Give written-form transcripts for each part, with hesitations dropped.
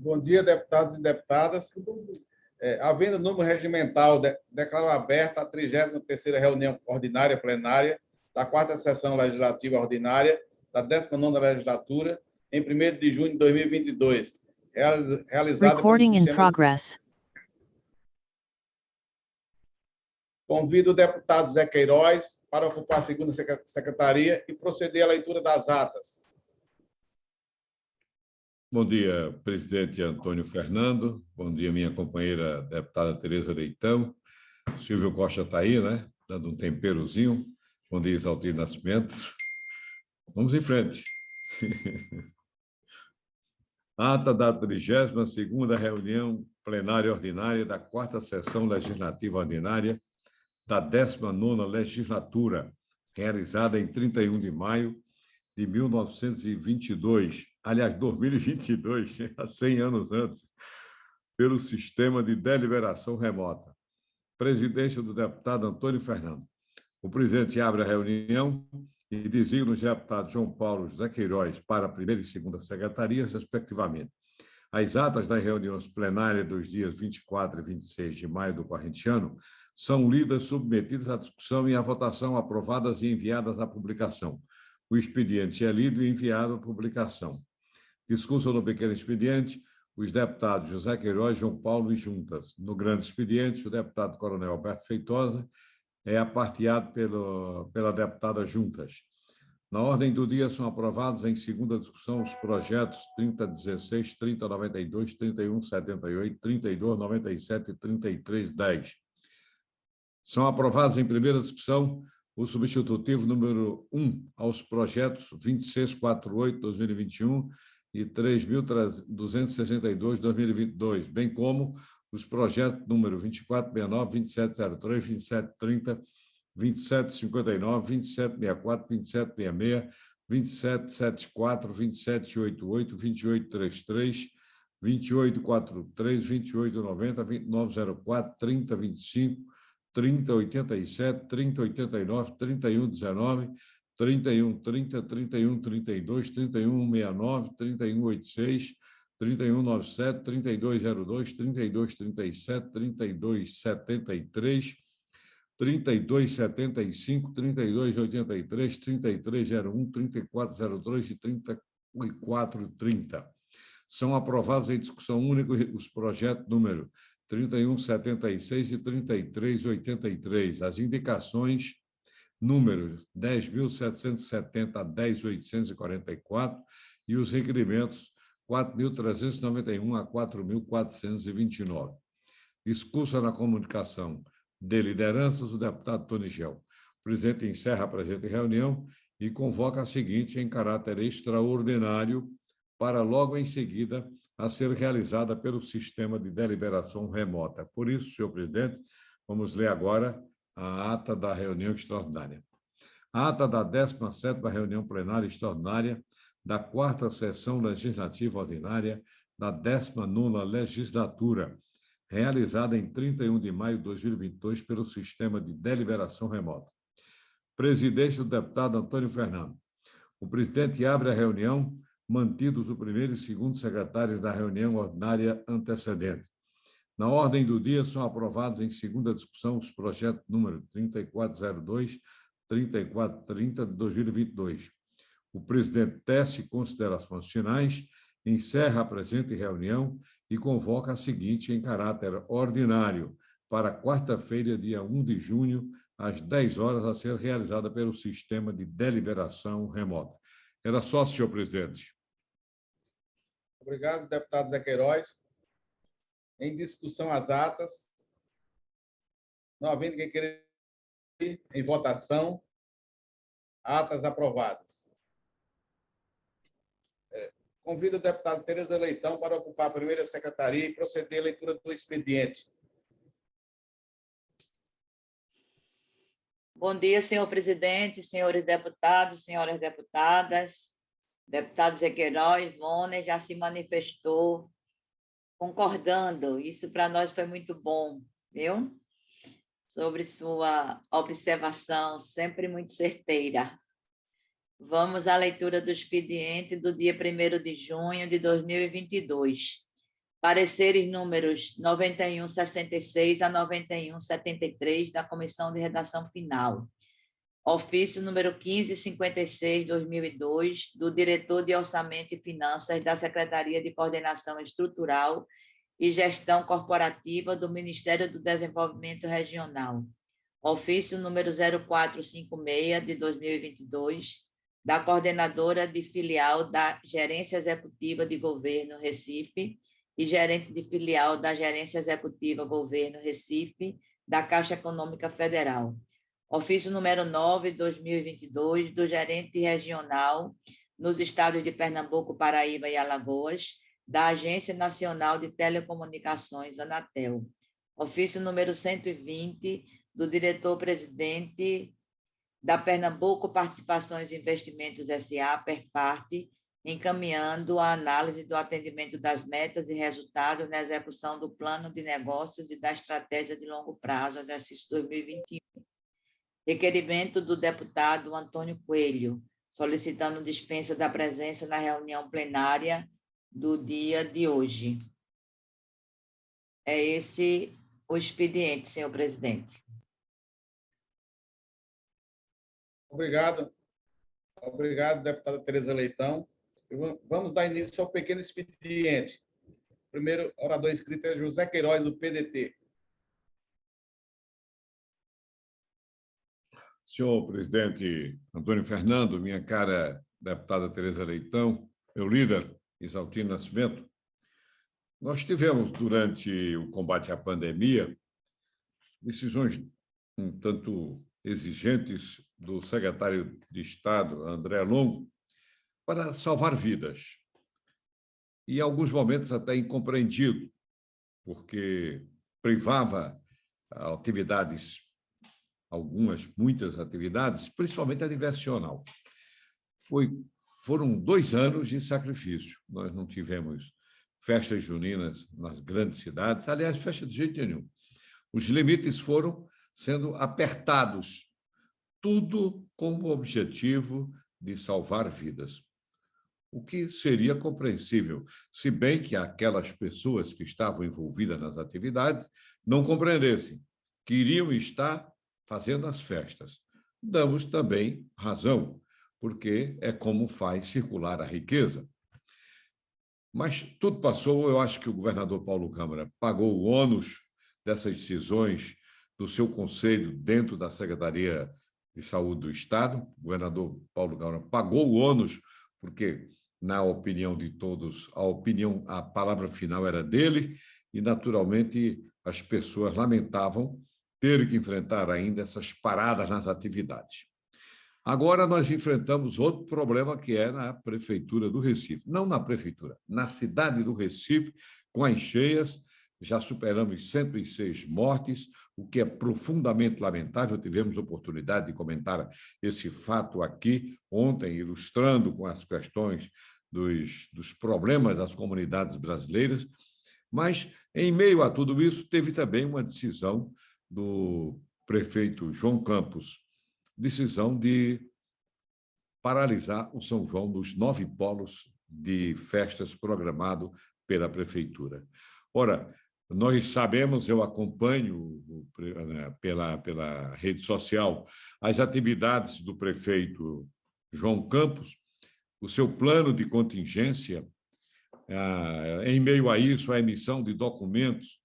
Bom dia, deputados e deputadas. Havendo número regimental, declaro aberta a 33ª reunião ordinária plenária da 4ª Sessão Legislativa Ordinária da 19ª Legislatura, em 1º de junho de 2022, realizada Recording pelo in sistema... progress. Convido o deputado Zé Queiroz para ocupar a segunda secretaria e proceder à leitura das atas. Bom dia, presidente Antônio Fernando. Bom dia, minha companheira deputada Tereza Leitão. Silvio Costa está aí, né? Dando um temperozinho. Bom dia, Isaltino Nascimento. Vamos em frente. Ata da 32ª reunião plenária ordinária da 4ª Sessão Legislativa Ordinária da 19ª Legislatura, realizada em 31 de maio de 1922, aliás, 2022, há 100 anos antes, pelo sistema de deliberação remota. Presidência do deputado Antônio Fernando. O presidente abre a reunião e designa os deputados João Paulo José Queiroz para a primeira e segunda secretarias, respectivamente. As atas das reuniões plenárias dos dias 24 e 26 de maio do corrente ano são lidas, submetidas à discussão e à votação, aprovadas e enviadas à publicação. O expediente é lido e enviado à publicação. Discussão no pequeno expediente, os deputados José Queiroz, João Paulo e Juntas. No grande expediente, o deputado Coronel Alberto Feitosa é aparteado pela deputada Juntas. Na ordem do dia, são aprovados em segunda discussão os projetos 3016, 3092, 3178, 3297 e 3310. São aprovados em primeira discussão o substitutivo número 1 aos projetos 2648-2021 e 3.262-2022, bem como os projetos número 2469, 2703, 2730, 2759, 2764, 2766, 2774, 2788, 2833, 2843, 2890, 2904, 3025, 3087, 3089, 3119, 3130, 3132, 3169, 3186, 3197, 3202, 3237, 3273, 3275, 3283, 3301, 3402 e 3430. São aprovados em discussão única os projetos número 3176 e 3383. As indicações números 10.770 a 10.844 e os requerimentos 4.391 a 4.429. Discurso na comunicação de lideranças, o deputado Tony Gel. O presidente encerra a presente reunião e convoca a seguinte em caráter extraordinário para logo em seguida a ser realizada pelo sistema de deliberação remota. Por isso, senhor presidente, vamos ler agora a ata da reunião extraordinária. A ata da 17ª reunião plenária extraordinária da 4ª Sessão Legislativa Ordinária da 19ª Legislatura, realizada em 31 de maio de 2022 pelo sistema de deliberação remota. Presidência do deputado Antônio Fernando. O presidente abre a reunião, mantidos o primeiro e segundo secretários da reunião ordinária antecedente. Na ordem do dia, são aprovados em segunda discussão os projetos número 3402, 3430 de 2022. O presidente tece considerações finais, encerra a presente reunião e convoca a seguinte em caráter ordinário para quarta-feira, dia 1 de junho, às 10 horas, a ser realizada pelo sistema de deliberação remota. Era só, senhor presidente. Obrigado, deputado Zé Queiroz. Em discussão as atas. Não havendo quem queira ir em votação, atas aprovadas. Convido o deputado Tereza Leitão para ocupar a primeira secretaria e proceder à leitura do expediente. Bom dia, senhor presidente, senhores deputados, senhoras deputadas. Deputado Zé Queiroz, Vôner já se manifestou concordando. Isso para nós foi muito bom, viu? Sobre sua observação, sempre muito certeira. Vamos à leitura do expediente do dia 1º de junho de 2022. Pareceres números 9166 a 9173 da Comissão de Redação Final. Ofício número 1556/2002 do Diretor de Orçamento e Finanças da Secretaria de Coordenação Estrutural e Gestão Corporativa do Ministério do Desenvolvimento Regional. Ofício número 0456/2022 da Coordenadora de Filial da Gerência Executiva de Governo Recife e gerente de filial da Gerência Executiva Governo Recife, da Caixa Econômica Federal. Ofício número 9/2022, do gerente regional nos estados de Pernambuco, Paraíba e Alagoas, da Agência Nacional de Telecomunicações, Anatel. Ofício número 120, do diretor-presidente da Pernambuco Participações e Investimentos S.A., PERPARTE, encaminhando a análise do atendimento das metas e resultados na execução do plano de negócios e da estratégia de longo prazo, exercício 2021. Requerimento do deputado Antônio Coelho, solicitando dispensa da presença na reunião plenária do dia de hoje. É esse o expediente, senhor presidente. Obrigado. Obrigado, deputada Tereza Leitão. Vamos dar início ao pequeno expediente. O primeiro orador inscrito é José Queiroz, do PDT. Senhor presidente Antônio Fernando, minha cara deputada Tereza Leitão, meu líder, Isaltino Nascimento, nós tivemos, durante o combate à pandemia, decisões um tanto exigentes do secretário de Estado, André Longo, para salvar vidas. E, em alguns momentos, até incompreendido, porque privava atividades, muitas atividades, principalmente a diversional. Foram 2 anos de sacrifício. Nós não tivemos festas juninas nas grandes cidades, aliás, festa de jeito nenhum. Os limites foram sendo apertados, tudo com o objetivo de salvar vidas. O que seria compreensível, se bem que aquelas pessoas que estavam envolvidas nas atividades não compreendessem, queriam estar fazendo as festas. Damos também razão, porque é como faz circular a riqueza. Mas tudo passou, eu acho que o governador Paulo Câmara pagou o ônus dessas decisões do seu conselho dentro da Secretaria de Saúde do Estado. O governador Paulo Câmara pagou o ônus, porque, na opinião de todos, a palavra final era dele, e, naturalmente, as pessoas lamentavam ter que enfrentar ainda essas paradas nas atividades. Agora nós enfrentamos outro problema, que é na Prefeitura do Recife. Não na Prefeitura, na cidade do Recife, com as cheias, já superamos 106 mortes, o que é profundamente lamentável. Tivemos oportunidade de comentar esse fato aqui ontem, ilustrando com as questões dos problemas das comunidades brasileiras, mas, em meio a tudo isso, teve também uma decisão do prefeito João Campos, decisão de paralisar o São João dos 9 polos de festas programado pela prefeitura. Ora, nós sabemos, eu acompanho pela rede social as atividades do prefeito João Campos, o seu plano de contingência, em meio a isso, a emissão de documentos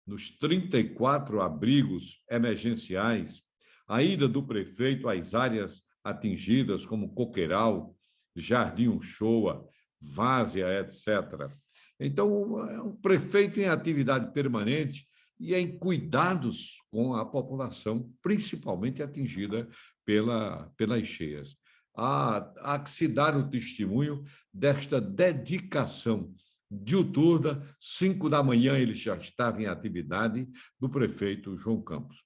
nos 34 abrigos emergenciais, a ida do prefeito às áreas atingidas, como Coqueiral, Jardim Uchoa, Várzea, etc. Então, é um prefeito em atividade permanente e em cuidados com a população, principalmente atingida pelas cheias. Há que se dar o testemunho desta dedicação diuturna. 5 da manhã ele já estava em atividade, do prefeito João Campos.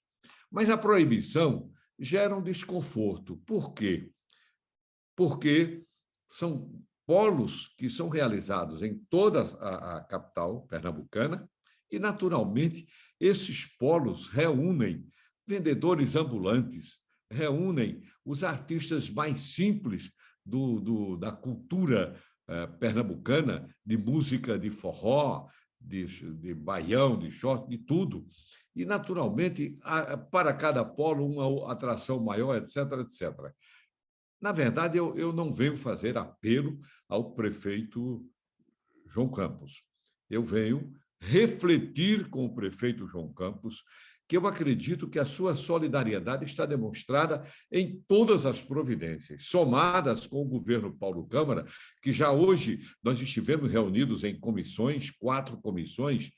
Mas a proibição gera um desconforto. Por quê? Porque são polos que são realizados em toda a capital pernambucana e, naturalmente, esses polos reúnem vendedores ambulantes, reúnem os artistas mais simples da cultura pernambucana, de música de forró, de baião, de short, de tudo. E, naturalmente, para cada polo, uma atração maior, etc., etc. Na verdade, eu não venho fazer apelo ao prefeito João Campos. Eu venho refletir com o prefeito João Campos, que eu acredito que a sua solidariedade está demonstrada em todas as providências, somadas com o governo Paulo Câmara, que já hoje nós estivemos reunidos em comissões, 4 comissões,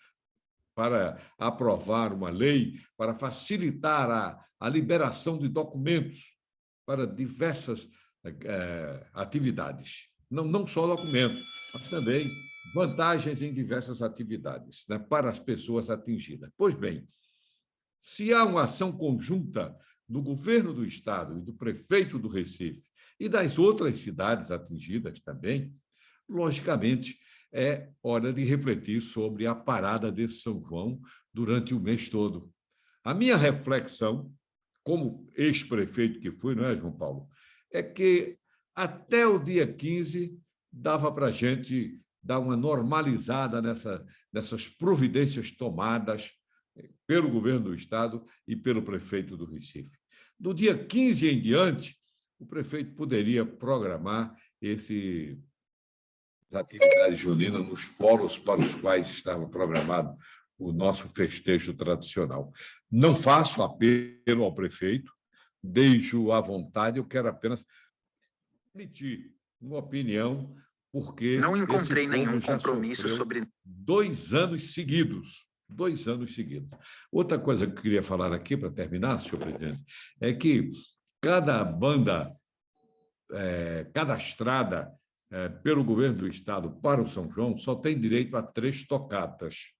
para aprovar uma lei, para facilitar a liberação de documentos para diversas atividades. Não só documentos, mas também vantagens em diversas atividades, né, para as pessoas atingidas. Pois bem, se há uma ação conjunta do governo do Estado e do prefeito do Recife e das outras cidades atingidas também, logicamente, é hora de refletir sobre a parada de São João durante o mês todo. A minha reflexão, como ex-prefeito que fui, não é, João Paulo, é que até o dia 15 dava para a gente dar uma normalizada nessas providências tomadas pelo governo do Estado e pelo prefeito do Recife. Do dia 15 em diante, o prefeito poderia programar as atividades juninas nos polos para os quais estava programado o nosso festejo tradicional. Não faço apelo ao prefeito, deixo à vontade, eu quero apenas emitir uma opinião, porque não encontrei nenhum já compromisso sobre 2 anos seguidos. 2 anos seguidos. Outra coisa que eu queria falar aqui, para terminar, senhor presidente, é que cada banda cadastrada pelo governo do Estado para o São João só tem direito a 3 tocatas.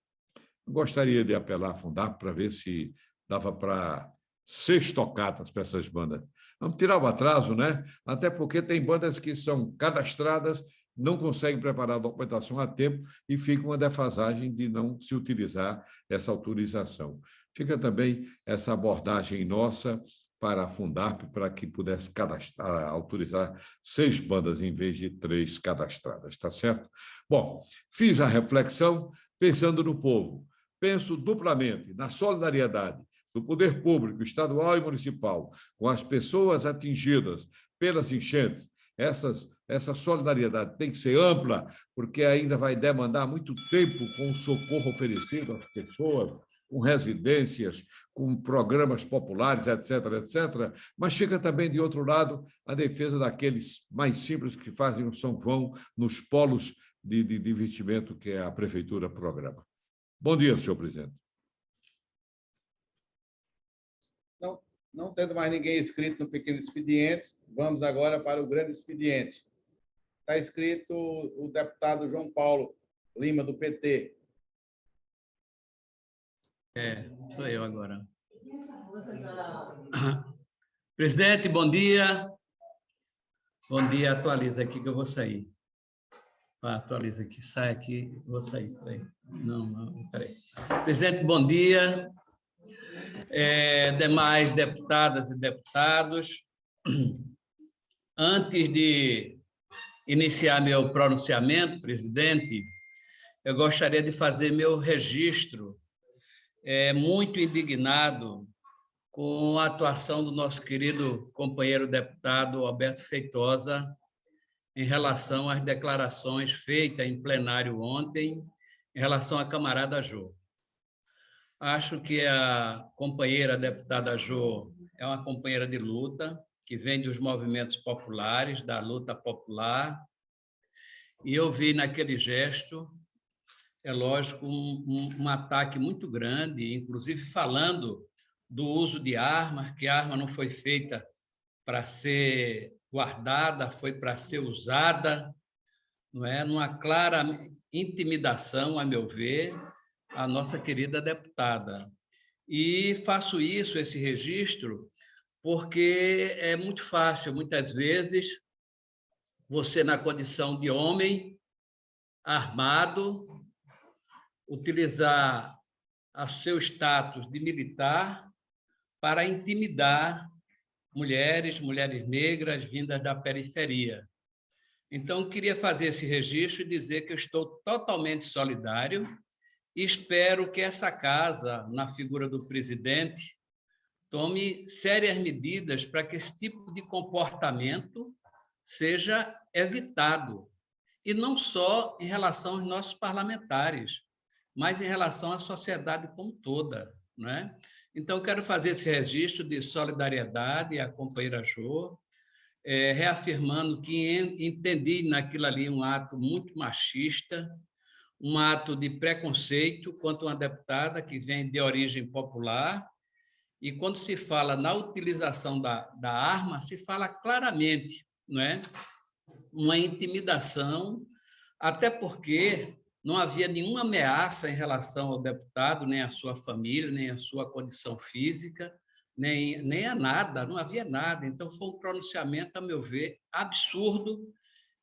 Gostaria de apelar à Fundap para ver se dava para 6 tocatas para essas bandas. Vamos tirar o atraso, né? Até porque tem bandas que são cadastradas, não conseguem preparar a documentação a tempo e fica uma defasagem de não se utilizar essa autorização. Fica também essa abordagem nossa para a Fundap, para que pudesse autorizar 6 bandas em vez de 3 cadastradas, tá certo? Bom, fiz a reflexão pensando no povo. Penso duplamente na solidariedade do poder público, estadual e municipal, com as pessoas atingidas pelas enchentes. Essa solidariedade tem que ser ampla, porque ainda vai demandar muito tempo com o socorro oferecido às pessoas, com residências, com programas populares, etc., etc. Mas fica também, de outro lado, a defesa daqueles mais simples que fazem o São João nos polos de investimento que a Prefeitura programa. Bom dia, senhor presidente. Não tendo mais ninguém inscrito no pequeno expediente, vamos agora para o grande expediente. Está inscrito o deputado João Paulo Lima, do PT. Sou eu agora. Presidente, bom dia. Bom dia, atualiza aqui que eu vou sair. Atualiza aqui, sai aqui, vou sair. Peraí. Não, peraí. Presidente, bom dia. Demais deputadas e deputados, antes de iniciar meu pronunciamento, presidente, eu gostaria de fazer meu registro muito indignado com a atuação do nosso querido companheiro deputado Alberto Feitosa em relação às declarações feitas em plenário ontem em relação à camarada Jô. Acho que a companheira deputada Jô é uma companheira de luta, que vem dos movimentos populares, da luta popular, e eu vi naquele gesto, é lógico, um ataque muito grande, inclusive falando do uso de armas, que a arma não foi feita para ser guardada, foi para ser usada, não é? Numa clara intimidação, a meu ver, a nossa querida deputada. E faço esse registro, porque é muito fácil, muitas vezes, você, na condição de homem armado, utilizar o seu status de militar para intimidar mulheres negras vindas da periferia. Então, queria fazer esse registro e dizer que eu estou totalmente solidário e espero que essa casa, na figura do presidente, tome sérias medidas para que esse tipo de comportamento seja evitado, e não só em relação aos nossos parlamentares, mas em relação à sociedade como toda, não é? Então, quero fazer esse registro de solidariedade à companheira Jo, reafirmando que entendi naquilo ali um ato muito machista, um ato de preconceito contra uma deputada que vem de origem popular, e quando se fala na utilização da arma, se fala claramente, não é? Uma intimidação, até porque não havia nenhuma ameaça em relação ao deputado, nem à sua família, nem à sua condição física, nem a nada, não havia nada. Então, foi um pronunciamento, a meu ver, absurdo,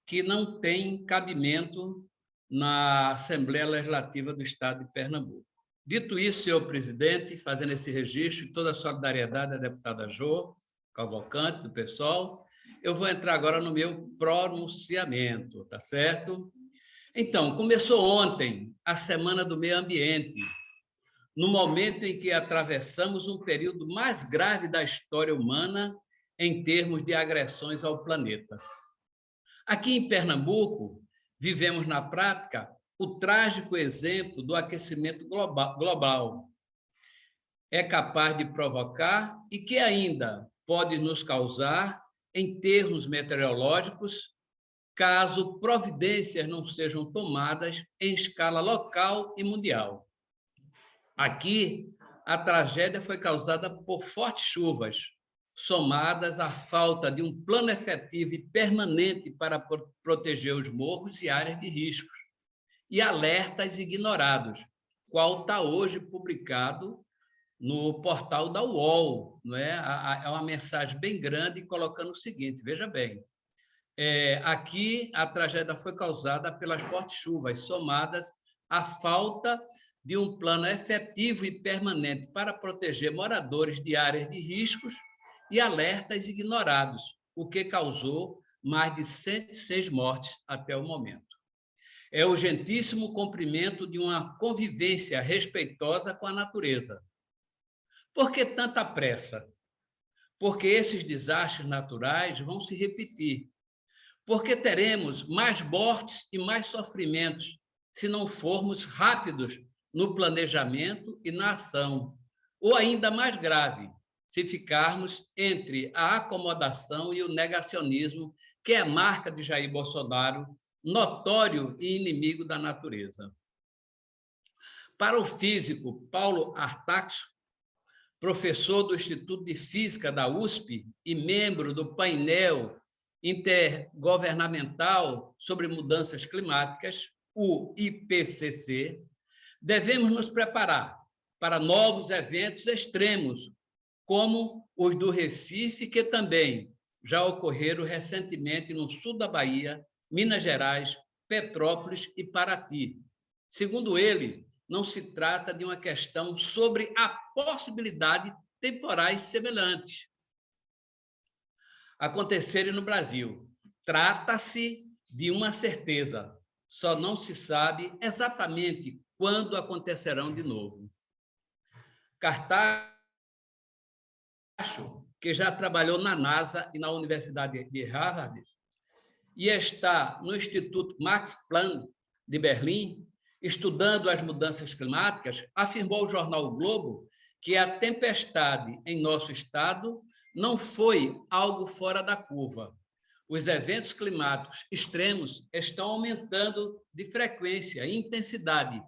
que não tem cabimento na Assembleia Legislativa do Estado de Pernambuco. Dito isso, senhor presidente, fazendo esse registro, toda a solidariedade à deputada Jo Cavalcante, do PSOL, eu vou entrar agora no meu pronunciamento, tá certo? Então, começou ontem a Semana do Meio Ambiente, no momento em que atravessamos um período mais grave da história humana em termos de agressões ao planeta. Aqui em Pernambuco, vivemos na prática o trágico exemplo do aquecimento global. É capaz de provocar e que ainda pode nos causar, em termos meteorológicos, caso providências não sejam tomadas em escala local e mundial. Aqui, a tragédia foi causada por fortes chuvas, somadas à falta de um plano efetivo e permanente para proteger os morros e áreas de risco, e alertas ignorados, qual está hoje publicado no portal da UOL, não é? É uma mensagem bem grande colocando o seguinte, veja bem, aqui a tragédia foi causada pelas fortes chuvas, somadas à falta de um plano efetivo e permanente para proteger moradores de áreas de riscos e alertas ignorados, o que causou mais de 106 mortes até o momento. É o urgentíssimo cumprimento de uma convivência respeitosa com a natureza. Por que tanta pressa? Porque esses desastres naturais vão se repetir. Porque teremos mais mortes e mais sofrimentos se não formos rápidos no planejamento e na ação. Ou ainda mais grave, se ficarmos entre a acomodação e o negacionismo, que é marca de Jair Bolsonaro, notório e inimigo da natureza. Para o físico Paulo Artaxo, professor do Instituto de Física da USP e membro do painel intergovernamental sobre mudanças climáticas, o IPCC, devemos nos preparar para novos eventos extremos, como os do Recife, que também já ocorreram recentemente no sul da Bahia, Minas Gerais, Petrópolis e Paraty. Segundo ele, não se trata de uma questão sobre a possibilidade de temporais semelhantes acontecerem no Brasil. Trata-se de uma certeza, só não se sabe exatamente quando acontecerão de novo. Cartacho, que já trabalhou na NASA e na Universidade de Harvard, e está no Instituto Max Planck de Berlim, estudando as mudanças climáticas, afirmou ao jornal O Globo que a tempestade em nosso estado não foi algo fora da curva. Os eventos climáticos extremos estão aumentando de frequência e intensidade,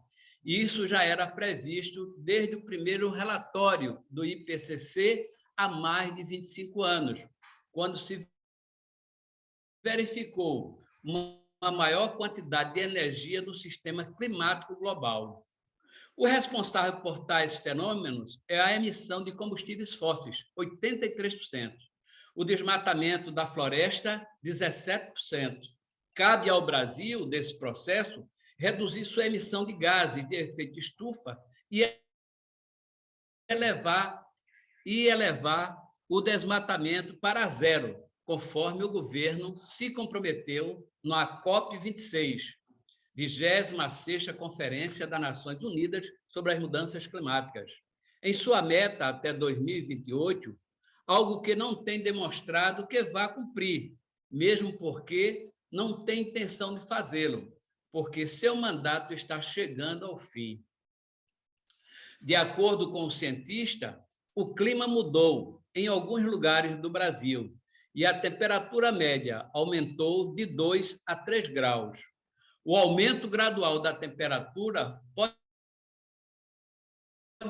e isso já era previsto desde o primeiro relatório do IPCC há mais de 25 anos, quando se verificou uma maior quantidade de energia no sistema climático global. O responsável por tais fenômenos é a emissão de combustíveis fósseis, 83%. O desmatamento da floresta, 17%. Cabe ao Brasil, desse processo, reduzir sua emissão de gases de efeito estufa e elevar o desmatamento para zero, conforme o governo se comprometeu na COP26. 26ª Conferência das Nações Unidas sobre as Mudanças Climáticas, em sua meta até 2028, algo que não tem demonstrado que vá cumprir, mesmo porque não tem intenção de fazê-lo, porque seu mandato está chegando ao fim. De acordo com o cientista, o clima mudou em alguns lugares do Brasil e a temperatura média aumentou de 2 a 3 graus. O aumento gradual da temperatura pode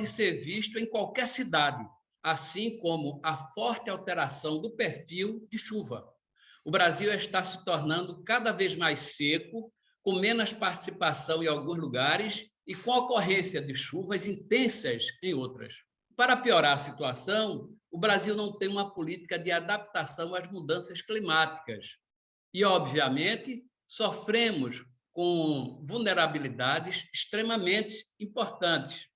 ser visto em qualquer cidade, assim como a forte alteração do perfil de chuva. O Brasil está se tornando cada vez mais seco, com menos participação em alguns lugares e com a ocorrência de chuvas intensas em outras. Para piorar a situação, o Brasil não tem uma política de adaptação às mudanças climáticas e, obviamente, sofremos com vulnerabilidades extremamente importantes.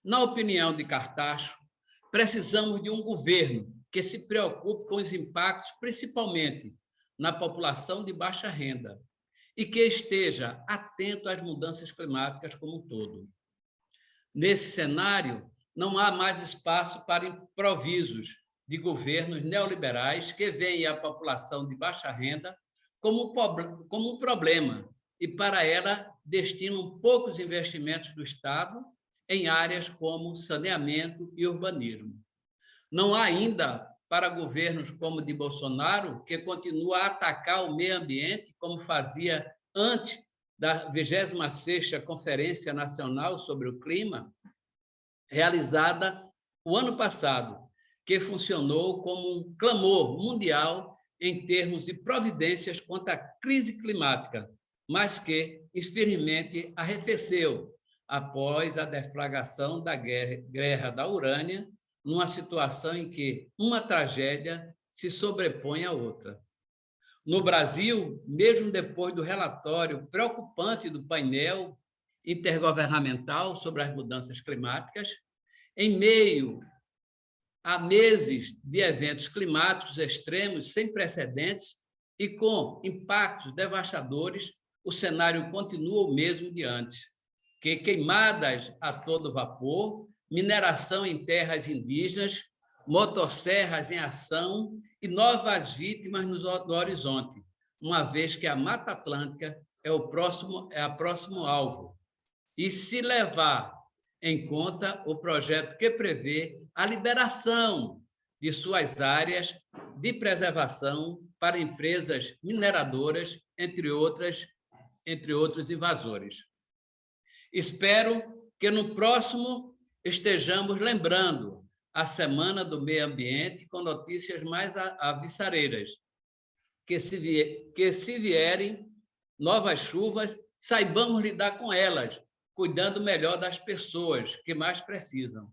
Na opinião de Cartacho, precisamos de um governo que se preocupe com os impactos, principalmente na população de baixa renda, e que esteja atento às mudanças climáticas como um todo. Nesse cenário, não há mais espaço para improvisos de governos neoliberais que veem a população de baixa renda como um problema e, para ela, destinam poucos investimentos do Estado em áreas como saneamento e urbanismo. Não há ainda para governos como o de Bolsonaro, que continua a atacar o meio ambiente, como fazia antes da 26ª Conferência Nacional sobre o Clima, realizada o ano passado, que funcionou como um clamor mundial em termos de providências contra a crise climática, mas que, infelizmente, arrefeceu após a deflagração da guerra da Ucrânia, numa situação em que uma tragédia se sobrepõe à outra. No Brasil, mesmo depois do relatório preocupante do painel intergovernamental sobre as mudanças climáticas, em meio a meses de eventos climáticos extremos sem precedentes e com impactos devastadores, o cenário continua o mesmo de antes, que queimadas a todo vapor, mineração em terras indígenas, motosserras em ação e novas vítimas no horizonte, uma vez que a Mata Atlântica é o próximo alvo. E se levar em conta o projeto que prevê a liberação de suas áreas de preservação para empresas mineradoras, entre outros invasores. Espero que no próximo estejamos lembrando a Semana do Meio Ambiente com notícias mais alvissareiras, que se vierem novas chuvas, saibamos lidar com elas, cuidando melhor das pessoas que mais precisam.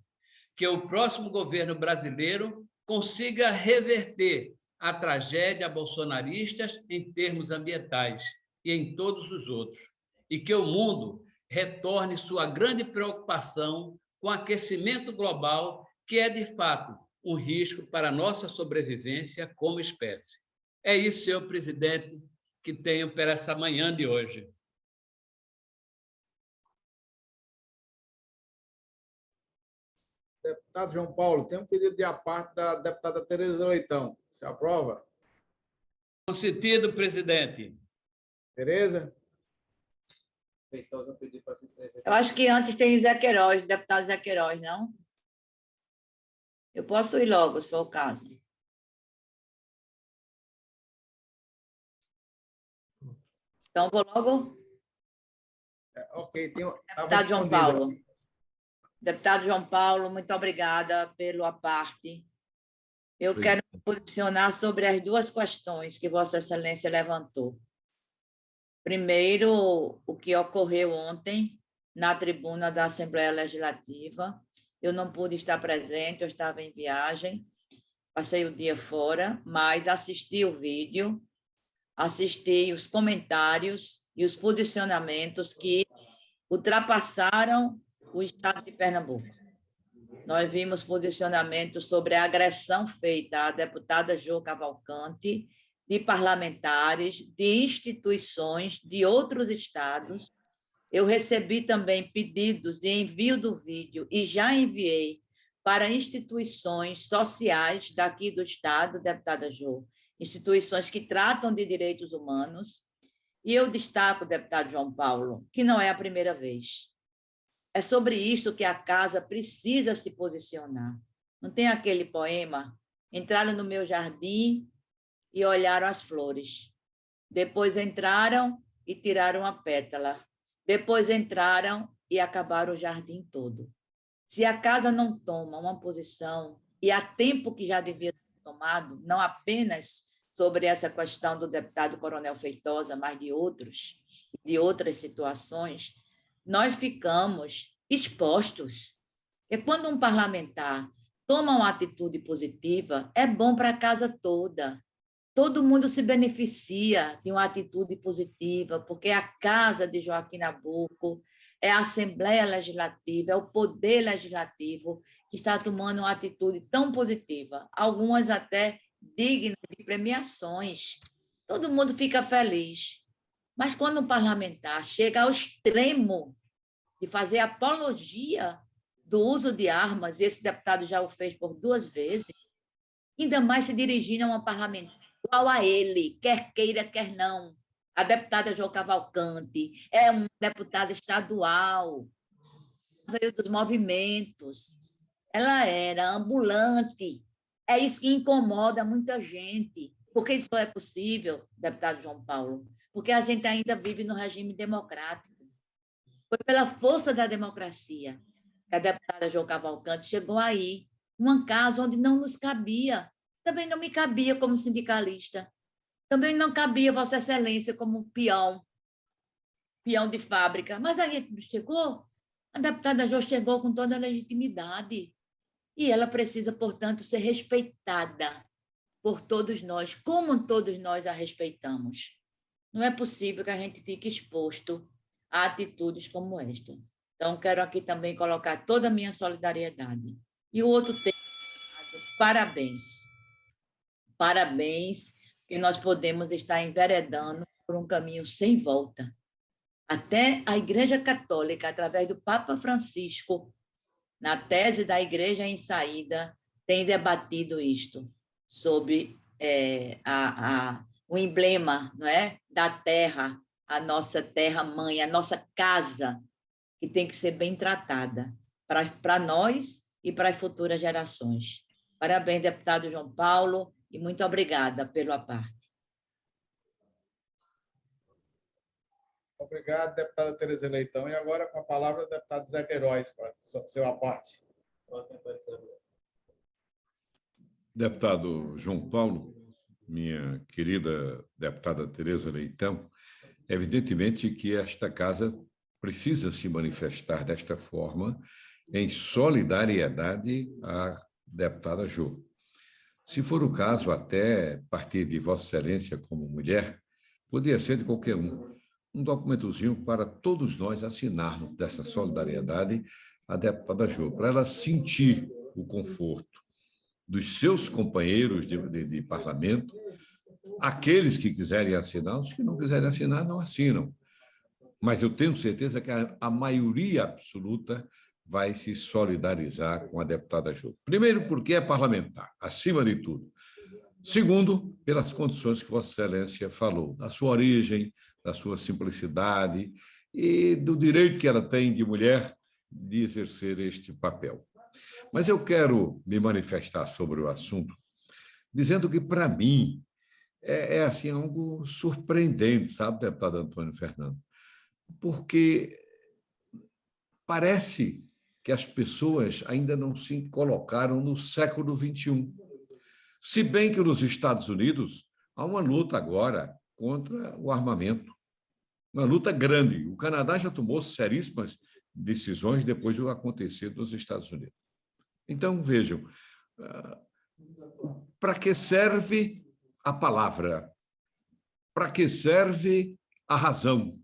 Que o próximo governo brasileiro consiga reverter a tragédia bolsonarista em termos ambientais e em todos os outros, e que o mundo retorne sua grande preocupação com o aquecimento global, que é, de fato, um risco para a nossa sobrevivência como espécie. É isso, senhor presidente, que tenho para essa manhã de hoje. Deputado João Paulo, tem um pedido de aparte da deputada Tereza Leitão. Você aprova? Concedido, presidente. Tereza? Eu acho que antes tem Zé Queiroz, deputado Zé Queiroz, não? Eu posso ir logo, se for o caso. Então, vou logo. Ok. Deputado João Paulo. Deputado João Paulo, muito obrigada pelo aparte. Eu quero me posicionar sobre as duas questões que Vossa Excelência levantou. Primeiro, o que ocorreu ontem na tribuna da Assembleia Legislativa. Eu não pude estar presente, eu estava em viagem, passei o dia fora, mas assisti o vídeo, assisti os comentários e os posicionamentos que ultrapassaram o Estado de Pernambuco. Nós vimos posicionamentos sobre a agressão feita à deputada Jo Cavalcante de parlamentares, de instituições de outros estados. Eu recebi também pedidos de envio do vídeo e já enviei para instituições sociais daqui do estado, deputada Jo, instituições que tratam de direitos humanos. E eu destaco, deputado João Paulo, que não é a primeira vez. É sobre isso que a casa precisa se posicionar. Não tem aquele poema? Entraram no meu jardim e olharam as flores. Depois entraram e tiraram a pétala. Depois entraram e acabaram o jardim todo. Se a casa não toma uma posição, e há tempo que já devia ter tomado, não apenas sobre essa questão do deputado Coronel Feitosa, mas de outras situações, nós ficamos expostos. E quando um parlamentar toma uma atitude positiva, é bom para a casa toda. Todo mundo se beneficia de uma atitude positiva, porque é a casa de Joaquim Nabuco, é a Assembleia Legislativa, é o Poder Legislativo que está tomando uma atitude tão positiva, algumas até dignas de premiações. Todo mundo fica feliz. Mas quando um parlamentar chega ao extremo de fazer apologia do uso de armas, e esse deputado já o fez por 2 vezes, ainda mais se dirigindo a uma parlamentar igual a ele, quer queira, quer não. A deputada Jo Cavalcante é uma deputada estadual, veio dos movimentos, ela era ambulante. É isso que incomoda muita gente. Porque isso é possível, deputado João Paulo? Porque a gente ainda vive no regime democrático. Foi pela força da democracia que a deputada Jo Cavalcante chegou aí, um caso onde não nos cabia. Também não me cabia como sindicalista. Também não cabia Vossa Excelência como peão de fábrica. Mas aí chegou, a deputada Jo chegou com toda a legitimidade. E ela precisa, portanto, ser respeitada por todos nós, como todos nós a respeitamos. Não é possível que a gente fique exposto a atitudes como esta. Então, quero aqui também colocar toda a minha solidariedade. E o outro tema, parabéns. Parabéns, que nós podemos estar enveredando por um caminho sem volta. Até a Igreja Católica, através do Papa Francisco, na tese da Igreja em Saída, tem debatido isto, sobre o emblema, não é, da terra, a nossa terra-mãe, a nossa casa, que tem que ser bem tratada para nós e para as futuras gerações. Parabéns, deputado João Paulo, e muito obrigada pela parte. Obrigado, deputada Tereza Leitão. E agora, com a palavra, o deputado Zé Queiroz, para a sua parte. Deputado João Paulo, minha querida deputada Tereza Leitão, evidentemente que esta casa precisa se manifestar desta forma em solidariedade à deputada Jo. Se for o caso, até partir de Vossa Excelência como mulher, poderia ser de qualquer um documentozinho para todos nós assinarmos dessa solidariedade à deputada Jo, para ela sentir o conforto dos seus companheiros de parlamento, aqueles que quiserem assinar, os que não quiserem assinar, não assinam. Mas eu tenho certeza que a maioria absoluta vai se solidarizar com a deputada Jo. Primeiro, porque é parlamentar, acima de tudo. Segundo, pelas condições que Vossa Excelência falou, da sua origem, da sua simplicidade e do direito que ela tem de mulher de exercer este papel. Mas eu quero me manifestar sobre o assunto, dizendo que, para mim, é assim, algo surpreendente, sabe, deputado Antônio Fernando? Porque parece que as pessoas ainda não se colocaram no século XXI. Se bem que nos Estados Unidos há uma luta agora contra o armamento, uma luta grande. O Canadá já tomou seríssimas decisões depois do acontecer nos Estados Unidos. Então, vejam, para que serve a palavra? Para que serve a razão?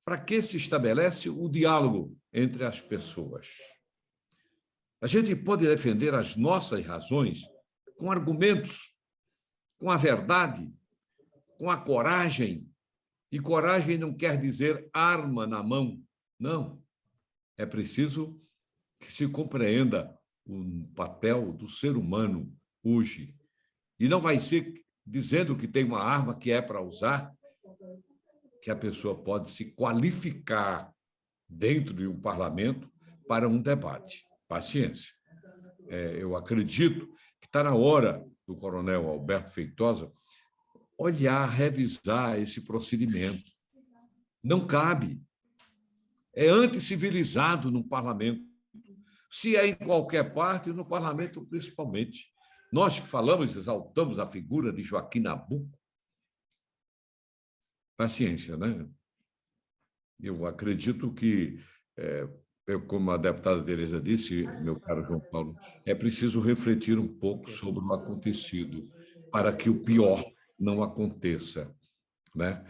Para que se estabelece o diálogo entre as pessoas? A gente pode defender as nossas razões com argumentos, com a verdade, com a coragem. E coragem não quer dizer arma na mão, não. É preciso que se compreenda o papel do ser humano hoje. E não vai ser dizendo que tem uma arma que é para usar, que a pessoa pode se qualificar dentro de um parlamento para um debate. Paciência. Eu acredito que está na hora do coronel Alberto Feitosa olhar, revisar esse procedimento. Não cabe. É antincivilizado no parlamento. Se é em qualquer parte, no parlamento principalmente. Nós que falamos, exaltamos a figura de Joaquim Nabuco. Paciência, né? Eu acredito que, como a deputada Tereza disse, meu caro João Paulo, é preciso refletir um pouco sobre o acontecido para que o pior não aconteça, né?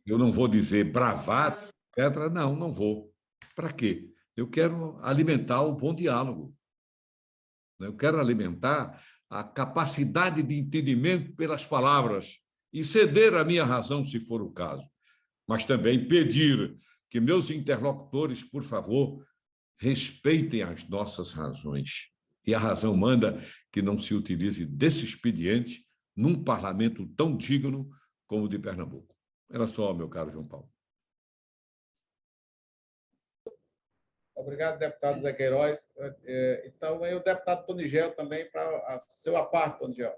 Eu não vou dizer bravata, etc. Não vou. Para quê? Eu quero alimentar o bom diálogo. Eu quero alimentar a capacidade de entendimento pelas palavras e ceder a minha razão, se for o caso. Mas também pedir que meus interlocutores, por favor, respeitem as nossas razões. E a razão manda que não se utilize desse expediente num parlamento tão digno como o de Pernambuco. Era só, meu caro João Paulo. Obrigado, deputado Zé Queiroz. Então, aí o deputado Tonigel também, para seu à parte, Tonigel.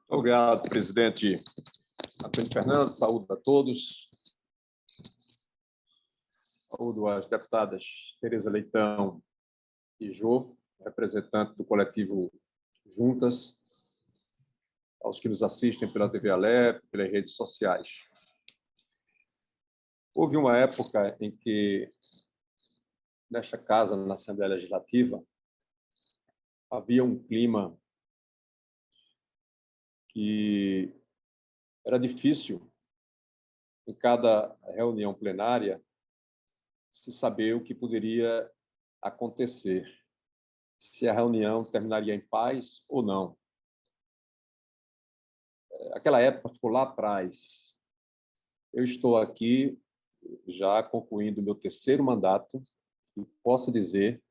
Obrigado, presidente Antônio Fernando. Saúdo a todos. Saúdo as deputadas Tereza Leitão e Jô, representante do coletivo Juntas, aos que nos assistem pela TV Alep, pelas redes sociais. Houve uma época em que, nesta casa, na Assembleia Legislativa, havia um clima que era difícil, em cada reunião plenária, se saber o que poderia acontecer, se a reunião terminaria em paz ou não. Aquela época ficou lá atrás. Eu estou aqui já concluindo meu 3º mandato e posso dizer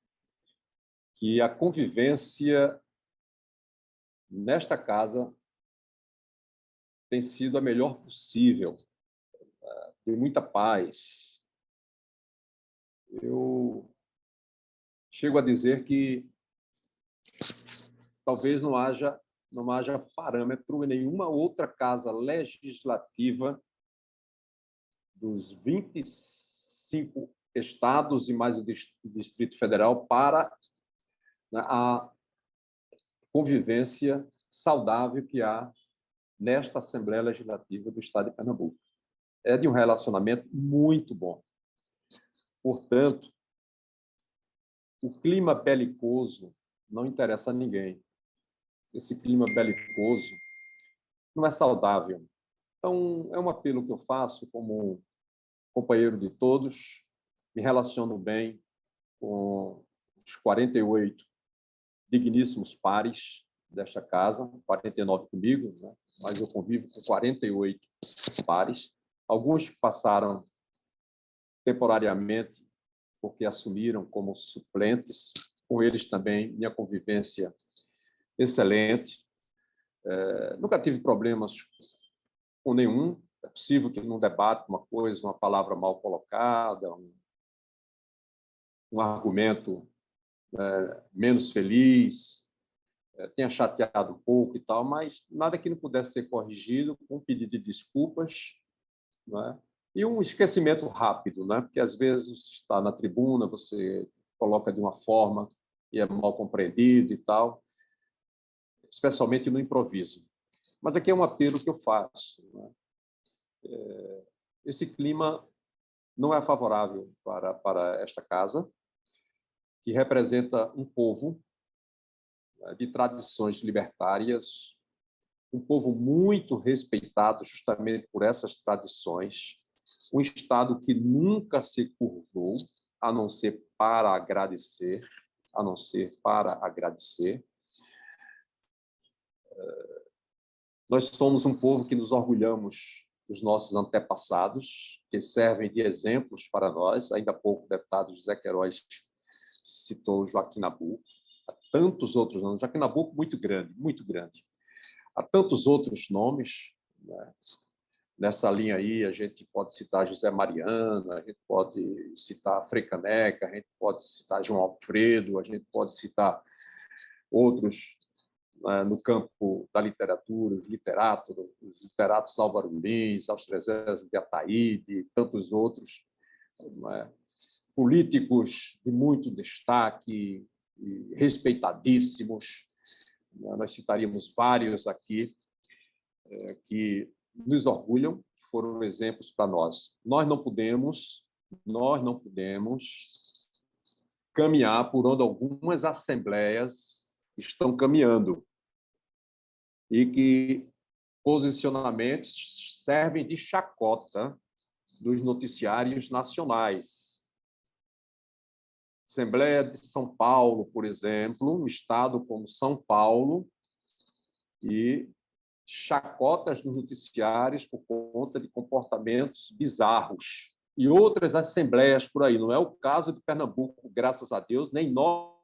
que a convivência nesta casa tem sido a melhor possível, tem muita paz. Eu chego a dizer que talvez não haja parâmetro em nenhuma outra casa legislativa dos 25 estados e mais o Distrito Federal para a convivência saudável que há nesta Assembleia Legislativa do Estado de Pernambuco. É de um relacionamento muito bom. Portanto, o clima belicoso não interessa a ninguém. Esse clima belicoso não é saudável. Então, é um apelo que eu faço como companheiro de todos, me relaciono bem com os 48 digníssimos pares desta casa, 49 comigo, né? Mas eu convivo com 48 pares, alguns que passaram temporariamente porque assumiram como suplentes, com eles também minha convivência excelente. Nunca tive problemas com nenhum. É possível que num debate uma coisa, uma palavra mal colocada, um argumento menos feliz, tenha chateado um pouco e tal, mas nada que não pudesse ser corrigido com um pedido de desculpas, né? E um esquecimento rápido, né? Porque às vezes você está na tribuna, você coloca de uma forma e é mal compreendido e tal, especialmente no improviso. Mas aqui é um apelo que eu faço, né? Esse clima não é favorável para esta casa, que representa um povo de tradições libertárias, um povo muito respeitado justamente por essas tradições, um Estado que nunca se curvou, a não ser para agradecer, a não ser para agradecer. Nós somos um povo que nos orgulhamos dos nossos antepassados, que servem de exemplos para nós. Ainda há pouco o deputado José Queiroz citou Joaquim Nabuco, há tantos outros nomes. Joaquim Nabuco, muito grande, muito grande. Há tantos outros nomes, né? Nessa linha aí, a gente pode citar José Mariana, a gente pode citar Frei Caneca, a gente pode citar João Alfredo, a gente pode citar outros, né, no campo da literatura, os literatos Álvaro Lins, Austrezésimo de Ataíde, tantos outros, né, políticos de muito destaque, e respeitadíssimos. Nós citaríamos vários aqui que nos orgulham, que foram exemplos para nós. Nós não podemos caminhar por onde algumas assembleias estão caminhando e que posicionamentos servem de chacota dos noticiários nacionais. Assembleia de São Paulo, por exemplo, um estado como São Paulo, e chacotas nos noticiários por conta de comportamentos bizarros. E outras assembleias por aí. Não é o caso de Pernambuco, graças a Deus, nem nós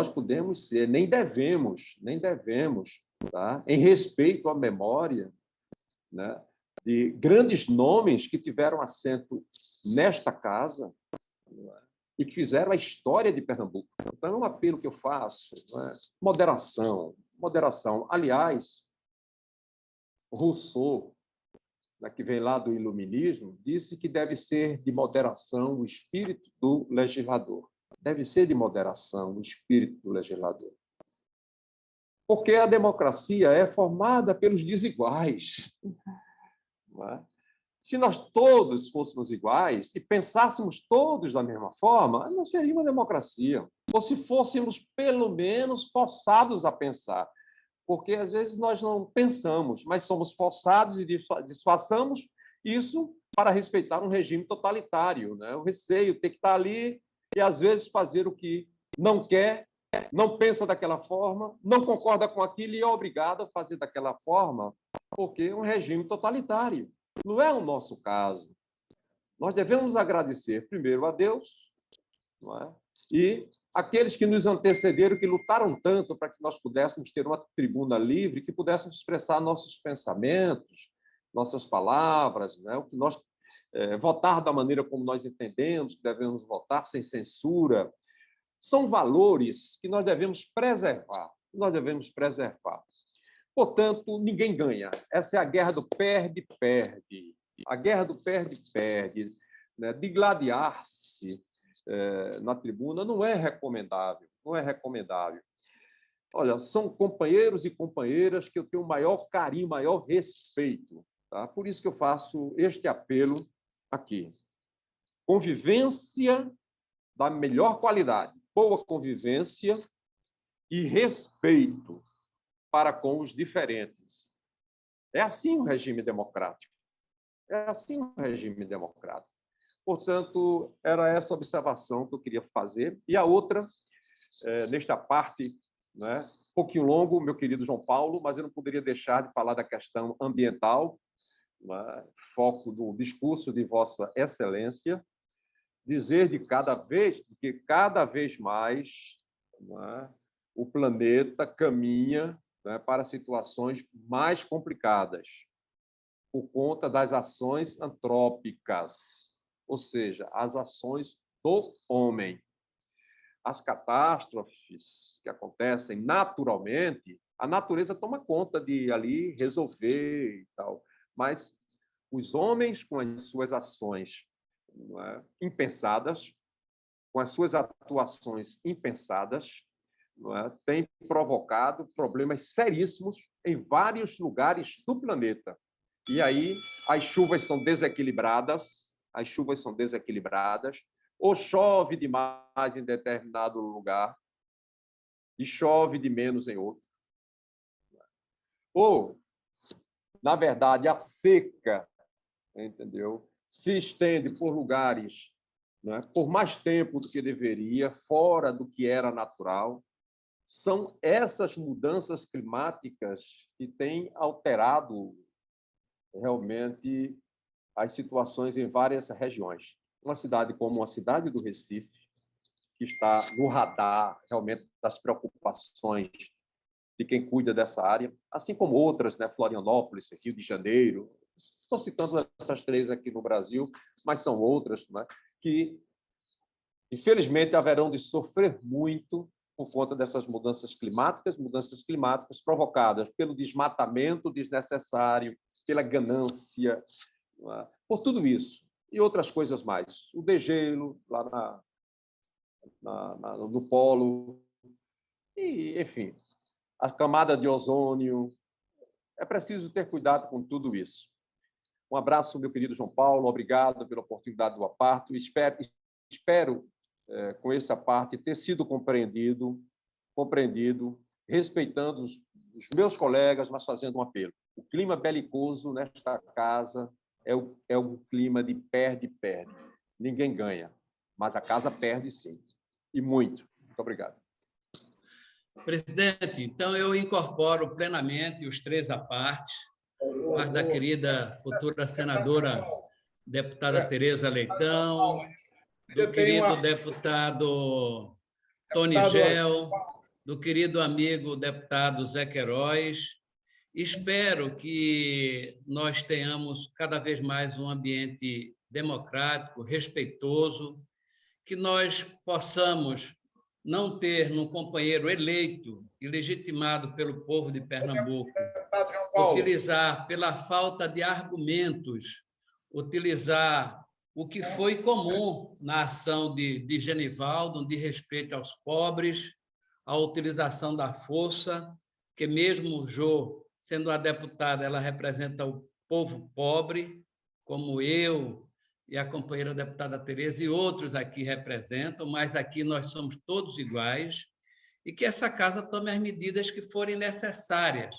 podemos ser, nem devemos, tá? Em respeito à memória, né, de grandes nomes que tiveram assento nesta casa, e que fizeram a história de Pernambuco. Então, é um apelo que eu faço, né? Moderação. Aliás, Rousseau, né, que vem lá do iluminismo, disse que deve ser de moderação o espírito do legislador. Deve ser de moderação o espírito do legislador. Porque a democracia é formada pelos desiguais. Não é? Se nós todos fôssemos iguais e pensássemos todos da mesma forma, não seria uma democracia. Ou se fôssemos, pelo menos, forçados a pensar. Porque, às vezes, nós não pensamos, mas somos forçados e disfarçamos isso para respeitar um regime totalitário, né? O receio, ter que estar ali e, às vezes, fazer o que não quer, não pensa daquela forma, não concorda com aquilo e é obrigado a fazer daquela forma, porque é um regime totalitário. Não é o nosso caso. Nós devemos agradecer primeiro a Deus, não é? E aqueles que nos antecederam, que lutaram tanto para que nós pudéssemos ter uma tribuna livre, que pudéssemos expressar nossos pensamentos, nossas palavras, né? O que nós votar da maneira como nós entendemos que devemos votar, sem censura. São valores que nós devemos preservar. Portanto, ninguém ganha. Essa é a guerra do perde-perde. A guerra do perde-perde, né? De gladiar-se na tribuna não é recomendável. Olha, são companheiros e companheiras que eu tenho maior carinho, maior respeito. Tá? Por isso que eu faço este apelo aqui. Convivência da melhor qualidade. Boa convivência e respeito para com os diferentes. É assim o regime democrático. Portanto, era essa observação que eu queria fazer. E a outra, nesta parte, né, um pouquinho longo, meu querido João Paulo, mas eu não poderia deixar de falar da questão ambiental, né, foco do discurso de Vossa Excelência, dizer que cada vez mais, né, o planeta caminha, né, para situações mais complicadas por conta das ações antrópicas, ou seja, as ações do homem. As catástrofes que acontecem naturalmente, a natureza toma conta de ali resolver e tal, mas os homens, com as suas ações, não é, impensadas, com as suas atuações impensadas, não é, tem provocado problemas seríssimos em vários lugares do planeta. E aí as chuvas são desequilibradas, ou chove demais em determinado lugar e chove de menos em outro. Ou, na verdade, a seca, entendeu? se estende por lugares, né, por mais tempo do que deveria, fora do que era natural. São essas mudanças climáticas que têm alterado realmente as situações em várias regiões. Uma cidade como a cidade do Recife, que está no radar realmente das preocupações de quem cuida dessa área, assim como outras, né, Florianópolis, Rio de Janeiro. Estou citando essas três aqui no Brasil, mas são outras, né, que, infelizmente, haverão de sofrer muito por conta dessas mudanças climáticas provocadas pelo desmatamento desnecessário, pela ganância, por tudo isso e outras coisas mais. O degelo lá no polo, e, enfim, a camada de ozônio. É preciso ter cuidado com tudo isso. Um abraço, meu querido João Paulo, obrigado pela oportunidade do aparto. Espero com esse aparte, ter sido compreendido, respeitando os meus colegas, mas fazendo um apelo. O clima belicoso nesta casa é um clima de perde-perde. Ninguém ganha, mas a casa perde sim. E muito. Muito obrigado. Presidente, então eu incorporo plenamente os três apartes, parte da querida futura senadora deputada Tereza Leitão, do querido deputado Tony Gel, do querido amigo deputado Zé Queiroz. Espero que nós tenhamos cada vez mais um ambiente democrático, respeitoso, que nós possamos não ter no companheiro eleito e legitimado pelo povo de Pernambuco, utilizar pela falta de argumentos, utilizar o que foi comum na ação de Genivaldo, de respeito aos pobres, a utilização da força, que mesmo Jô, sendo a deputada, ela representa o povo pobre, como eu e a companheira deputada Tereza e outros aqui representam, mas aqui nós somos todos iguais, e que essa casa tome as medidas que forem necessárias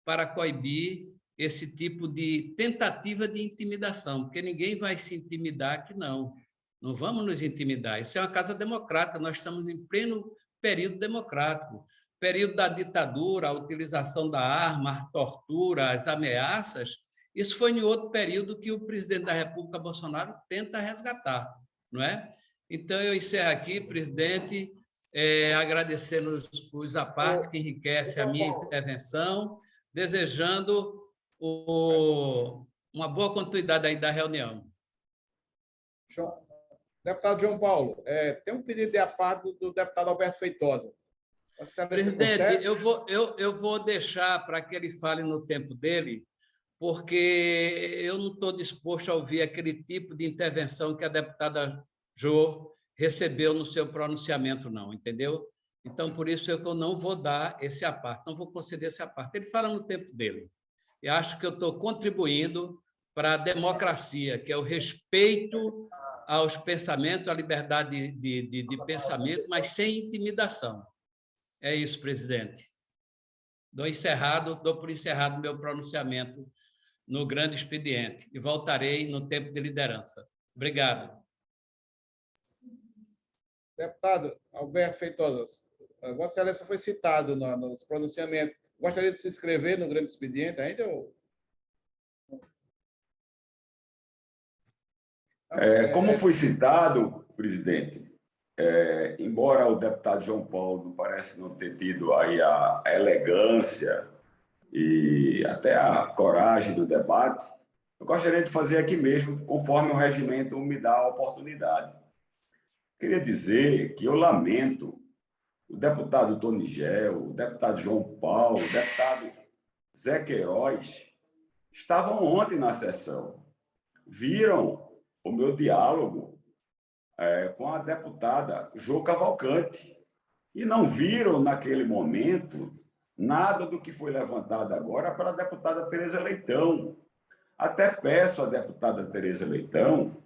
para coibir esse tipo de tentativa de intimidação, porque ninguém vai se intimidar aqui, não. Não vamos nos intimidar. Isso é uma casa democrática, nós estamos em pleno período democrático. Período da ditadura, a utilização da arma, a tortura, as ameaças, isso foi em outro período que o presidente da República, Bolsonaro, tenta resgatar, não é? Então, eu encerro aqui, presidente, agradecendo os apartes que enriquecem a minha intervenção, desejando uma boa continuidade aí da reunião. Deputado João Paulo, tem um pedido de aparte do deputado Alberto Feitosa. Presidente, eu vou deixar para que ele fale no tempo dele, porque eu não estou disposto a ouvir aquele tipo de intervenção que a deputada Jô recebeu no seu pronunciamento, não, entendeu? Então, por isso eu não vou dar esse aparte, não vou conceder esse aparte. Ele fala no tempo dele. Eu acho que eu estou contribuindo para a democracia, que é o respeito aos pensamentos, à liberdade de pensamento, mas sem intimidação. É isso, presidente. Dou por encerrado meu pronunciamento no grande expediente e voltarei no tempo de liderança. Obrigado. Deputado Alberto Feitosa, Vossa Excelência foi citado nos pronunciamentos. Gostaria de se inscrever no grande expediente ainda? Como foi citado, presidente, embora o deputado João Paulo parece não ter tido aí a elegância e até a coragem do debate, eu gostaria de fazer aqui mesmo, conforme o regimento me dá a oportunidade. Queria dizer que eu lamento o deputado Tony Gel, o deputado João Paulo, o deputado Zé Queiroz, estavam ontem na sessão, viram o meu diálogo com a deputada Jô Cavalcante e não viram, naquele momento, nada do que foi levantado agora pela deputada Tereza Leitão. Até peço à deputada Tereza Leitão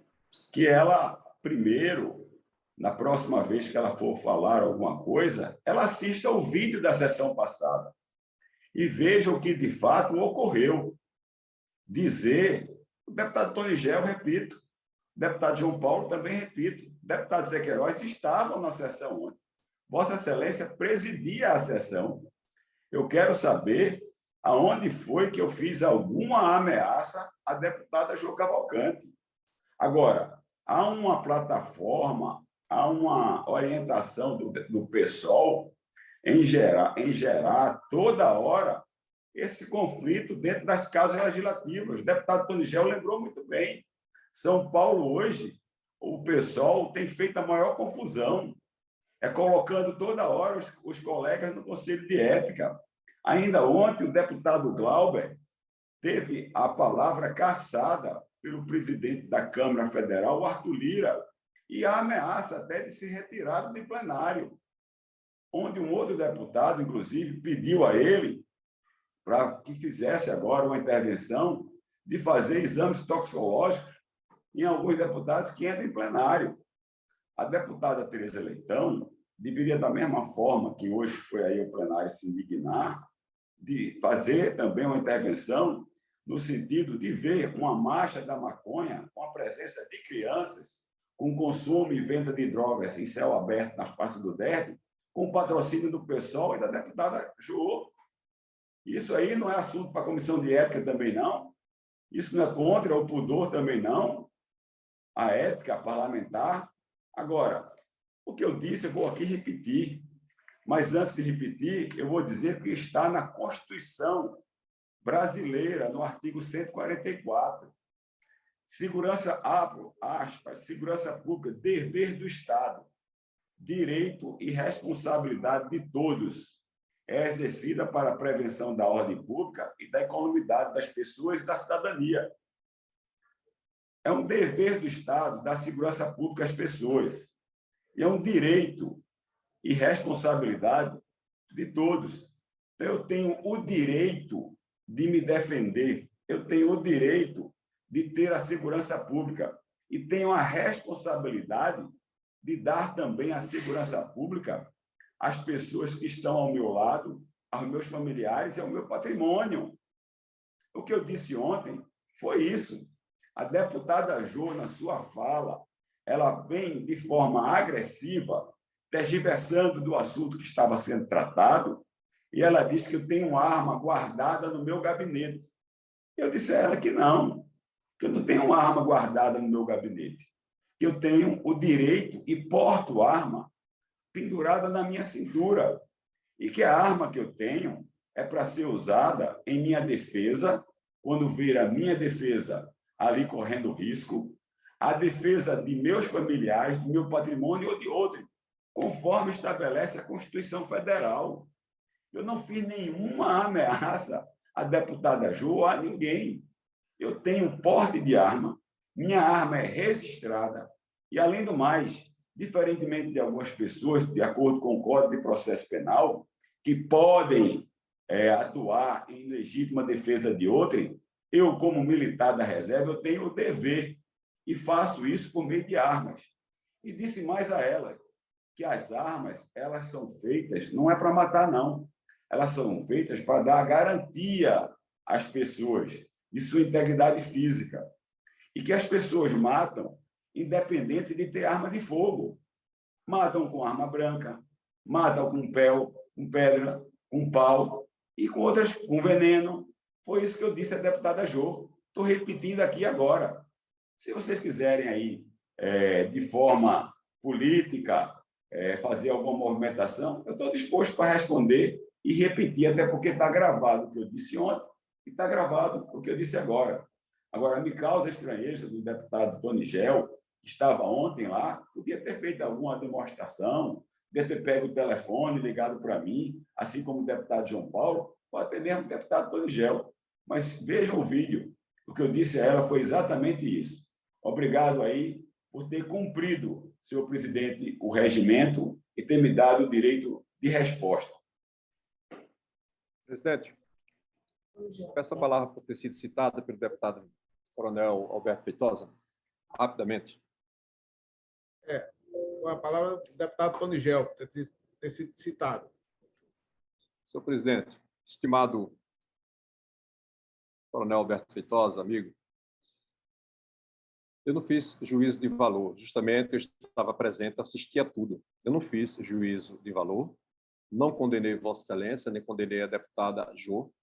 que ela, primeiro, na próxima vez que ela for falar alguma coisa, ela assista ao vídeo da sessão passada e veja o que, de fato, ocorreu. Dizer, o deputado Tony Gel, repito, Deputado João Paulo, também repito, deputado Zé Queiroz estavam na sessão ontem. Vossa Excelência presidia a sessão. Eu quero saber aonde foi que eu fiz alguma ameaça à deputada Jo Cavalcante. Agora, há uma plataforma, há uma orientação do PSOL em gerar toda hora esse conflito dentro das casas legislativas. O deputado Tonigel lembrou muito bem. São Paulo, hoje, o PSOL tem feito a maior confusão, colocando toda hora os colegas no Conselho de Ética. Ainda ontem, o deputado Glauber teve a palavra cassada pelo presidente da Câmara Federal, o Arthur Lira, e a ameaça até de se retirar do plenário, onde um outro deputado, inclusive, pediu a ele para que fizesse agora uma intervenção de fazer exames toxicológicos em alguns deputados que entram em plenário. A deputada Tereza Leitão deveria, da mesma forma que hoje foi aí o plenário se indignar, de fazer também uma intervenção no sentido de ver uma marcha da maconha com a presença de crianças, com consumo e venda de drogas em céu aberto na face do Derby, com o patrocínio do PSOL e da deputada Jo. Isso aí não é assunto para a Comissão de Ética também, não. Isso não é contra o pudor também, não. A ética parlamentar. Agora, o que eu disse, eu vou aqui repetir. Mas, antes de repetir, eu vou dizer que está na Constituição brasileira, no artigo 144. Segurança, abro aspas, segurança pública, dever do Estado, direito e responsabilidade de todos, é exercida para a prevenção da ordem pública e da economidade das pessoas e da cidadania. É um dever do Estado dar segurança pública às pessoas. E é um direito e responsabilidade de todos. Então, eu tenho o direito de me defender, eu tenho o direito de ter a segurança pública e tenho a responsabilidade de dar também a segurança pública às pessoas que estão ao meu lado, aos meus familiares e ao meu patrimônio. O que eu disse ontem foi isso. A deputada Jo, na sua fala, ela vem de forma agressiva, tergiversando do assunto que estava sendo tratado, e ela disse que eu tenho uma arma guardada no meu gabinete. Eu disse a ela que não, que eu não tenho uma arma guardada no meu gabinete, que eu tenho o direito e porto arma pendurada na minha cintura, e que a arma que eu tenho é para ser usada em minha defesa, quando vir a minha defesa ali correndo risco, a defesa de meus familiares, do meu patrimônio ou de outro, conforme estabelece a Constituição Federal. Eu não fiz nenhuma ameaça à deputada Jo ou a ninguém. Eu tenho porte de arma, minha arma é registrada e, além do mais, diferentemente de algumas pessoas, de acordo com o Código de Processo Penal, que podem atuar em legítima defesa de outrem, eu, como militar da reserva, eu tenho o dever e faço isso por meio de armas. E disse mais a ela que as armas, elas são feitas, não é para matar, não. Elas são feitas para dar garantia às pessoas de sua integridade física. E que as pessoas matam independente de ter arma de fogo. Matam com arma branca, matam com pel, com pedra, com pau e com outras, com veneno. Foi isso que eu disse à deputada Jo. Estou repetindo aqui agora. Se vocês quiserem aí, de forma política, fazer alguma movimentação, eu estou disposto para responder e repetir, até porque está gravado o que eu disse ontem e está gravado o que eu disse agora. Agora, me causa estranheza do deputado Tonigel, que estava ontem lá, podia ter feito alguma demonstração, podia ter pego o telefone, ligado para mim, assim como o deputado João Paulo, ou até mesmo o deputado Tonigel. Mas vejam o vídeo. O que eu disse a ela foi exatamente isso. Obrigado aí por ter cumprido, senhor presidente, o regimento e ter me dado o direito de resposta. Presidente, peço a palavra por ter sido citada pelo deputado Coronel Alberto Feitosa, rapidamente. A palavra do deputado Tonigel, ter sido citado. Senhor presidente, estimado Coronel Alberto Feitosa, amigo, Eu não fiz juízo de valor, justamente eu estava presente, assisti a tudo. Eu não fiz juízo de valor, não condenei Vossa Excelência, nem condenei a deputada Jô.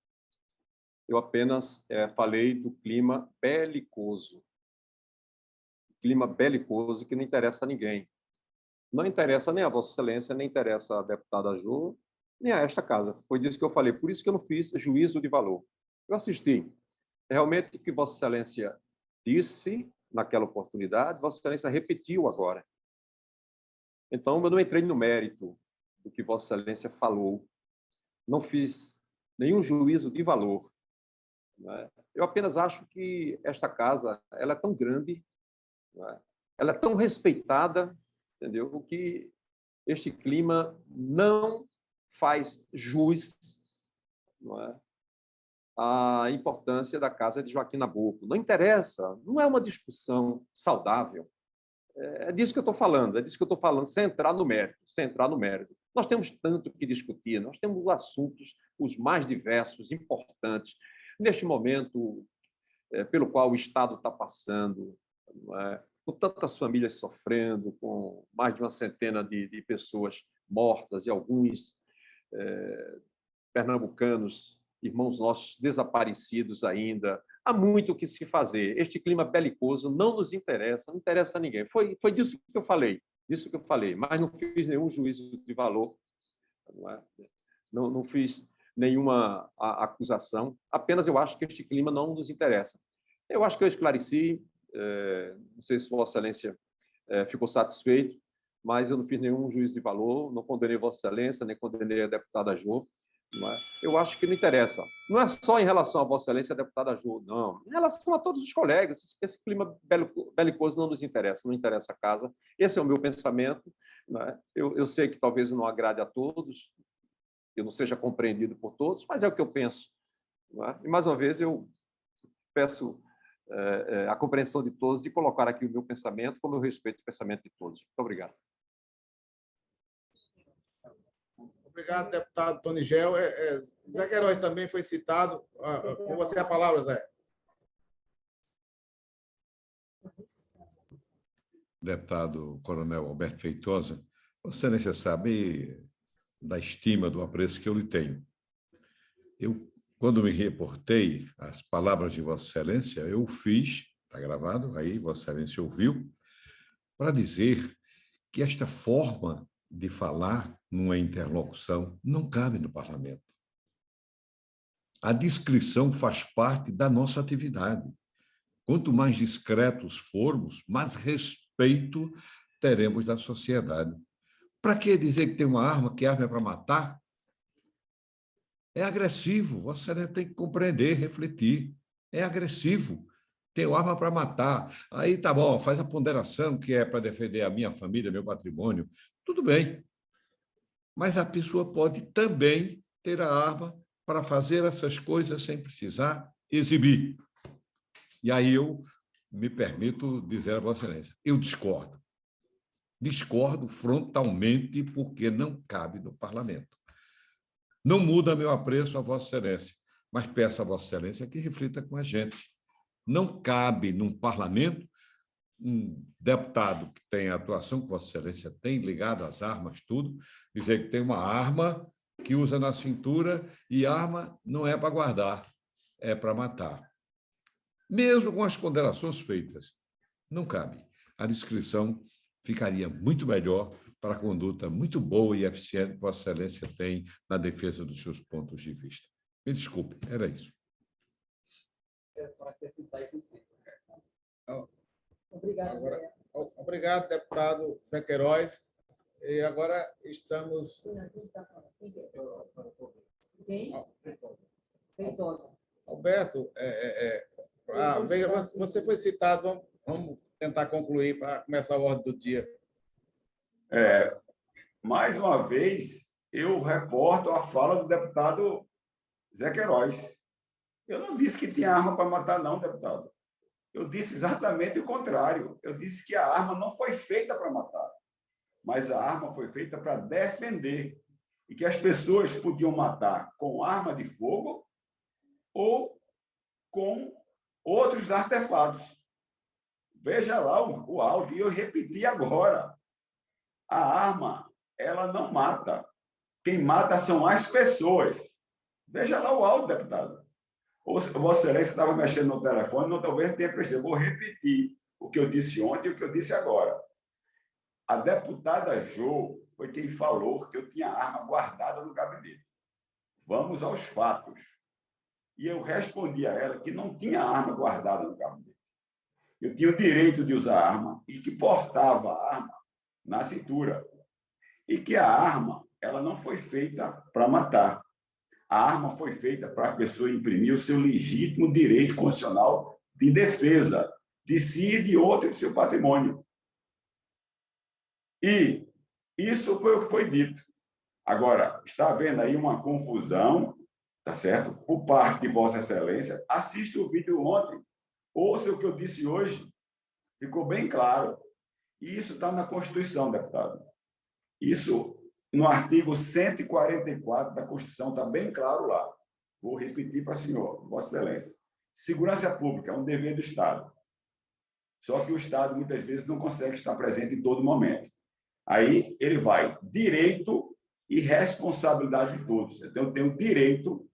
Eu apenas falei do clima belicoso. Clima belicoso que não interessa a ninguém. Não interessa nem a Vossa Excelência, nem interessa a deputada Jô, nem a esta casa. Foi disso que eu falei. Por isso que eu não fiz juízo de valor. Eu assisti. Realmente o que Vossa Excelência disse naquela oportunidade, Vossa Excelência repetiu agora. Então, eu não entrei no mérito do que Vossa Excelência falou. Não fiz nenhum juízo de valor. Né? Eu apenas acho que esta casa ela é tão grande, né? Ela é tão respeitada, entendeu? Que este clima não faz jus, não é, à importância da casa de Joaquim Nabuco. Não interessa, não é uma discussão saudável. É disso que eu estou falando, sem entrar no mérito. Nós temos tanto que discutir, nós temos assuntos os mais diversos, importantes, neste momento pelo qual o Estado está passando, não é? Com tantas famílias sofrendo, com mais de uma centena de pessoas mortas e alguns pernambucanos, irmãos nossos desaparecidos ainda. Há muito o que se fazer. Este clima belicoso não nos interessa, não interessa a ninguém. Foi disso que eu falei, mas não fiz nenhum juízo de valor, não fiz nenhuma acusação, apenas eu acho que este clima não nos interessa. Eu acho que eu esclareci, não sei se Vossa Excelência ficou satisfeito, mas eu não fiz nenhum juízo de valor, não condenei Vossa Excelência, nem condenei a deputada Jô. Eu acho que não interessa. Não é só em relação a Vossa Excelência, a deputada Jô, não. Em relação a todos os colegas, esse clima belicoso não nos interessa, não interessa a casa. Esse é o meu pensamento. Né? Eu sei que talvez não agrade a todos, eu não seja compreendido por todos, mas é o que eu penso. Né? E, mais uma vez, eu peço a compreensão de todos de colocar aqui o meu pensamento, como eu respeito o pensamento de todos. Muito obrigado. Obrigado, deputado Tony Gel. Zé Queiroz também foi citado. Com você a palavra, Zé. Deputado Coronel Alberto Feitosa, Vossa Excelência sabe da estima, do apreço que eu lhe tenho. Quando me reportei às palavras de Vossa Excelência, eu fiz, está gravado aí, Vossa Excelência ouviu, para dizer que esta forma de falar numa interlocução não cabe no parlamento. A discrição faz parte da nossa atividade. Quanto mais discretos formos, mais respeito teremos da sociedade. Para que dizer que tem uma arma, que a arma é para matar? É agressivo. Vossa Excelência tem que compreender, refletir. É agressivo. Tem arma para matar. Aí tá bom, faz a ponderação que é para defender a minha família, meu patrimônio. Tudo bem. Mas a pessoa pode também ter a arma para fazer essas coisas sem precisar exibir. E aí eu me permito dizer a Vossa Excelência, eu discordo. Discordo frontalmente porque não cabe no parlamento. Não muda meu apreço a Vossa Excelência, mas peço a Vossa Excelência que reflita com a gente. Não cabe num parlamento um deputado que tem a atuação que Vossa Excelência tem, ligado às armas, tudo, dizer que tem uma arma que usa na cintura e arma não é para guardar, é para matar. Mesmo com as ponderações feitas, não cabe. A descrição ficaria muito melhor para a conduta muito boa e eficiente que Vossa Excelência tem na defesa dos seus pontos de vista. Me desculpe, era isso. Obrigado, deputado Zé Queiroz. E agora estamos... Alberto, veja, você foi citado, vamos tentar concluir para começar a ordem do dia. Mais uma vez, eu reporto a fala do deputado Zé Queiroz. Eu não disse que tinha arma para matar, não, deputado. Eu disse exatamente o contrário. Eu disse que a arma não foi feita para matar, mas a arma foi feita para defender. E que as pessoas podiam matar com arma de fogo ou com outros artefatos. Veja lá o áudio, e eu repeti agora. A arma, ela não mata. Quem mata são as pessoas. Veja lá o áudio, deputado. Vossa Excelência estava mexendo no telefone, não, talvez não tenha percebido. Vou repetir o que eu disse ontem e o que eu disse agora. A deputada Jo foi quem falou que eu tinha arma guardada no gabinete. Vamos aos fatos. E eu respondi a ela que não tinha arma guardada no gabinete. Eu tinha o direito de usar arma e que portava a arma na cintura. E que a arma ela não foi feita para matar. A arma foi feita para a pessoa imprimir o seu legítimo direito constitucional de defesa de si e de outro e do seu patrimônio. E isso foi o que foi dito. Agora, está havendo aí uma confusão, tá certo? Por parte de Vossa Excelência. Assista o vídeo ontem, ouça o que eu disse hoje, ficou bem claro. E isso está na Constituição, deputado. Isso, no artigo 144 da Constituição, está bem claro lá. Vou repetir para o senhor, Vossa Excelência. Segurança pública é um dever do Estado. Só que o Estado, muitas vezes, não consegue estar presente em todo momento. Aí ele vai direito e responsabilidade de todos. Então, eu tenho o direito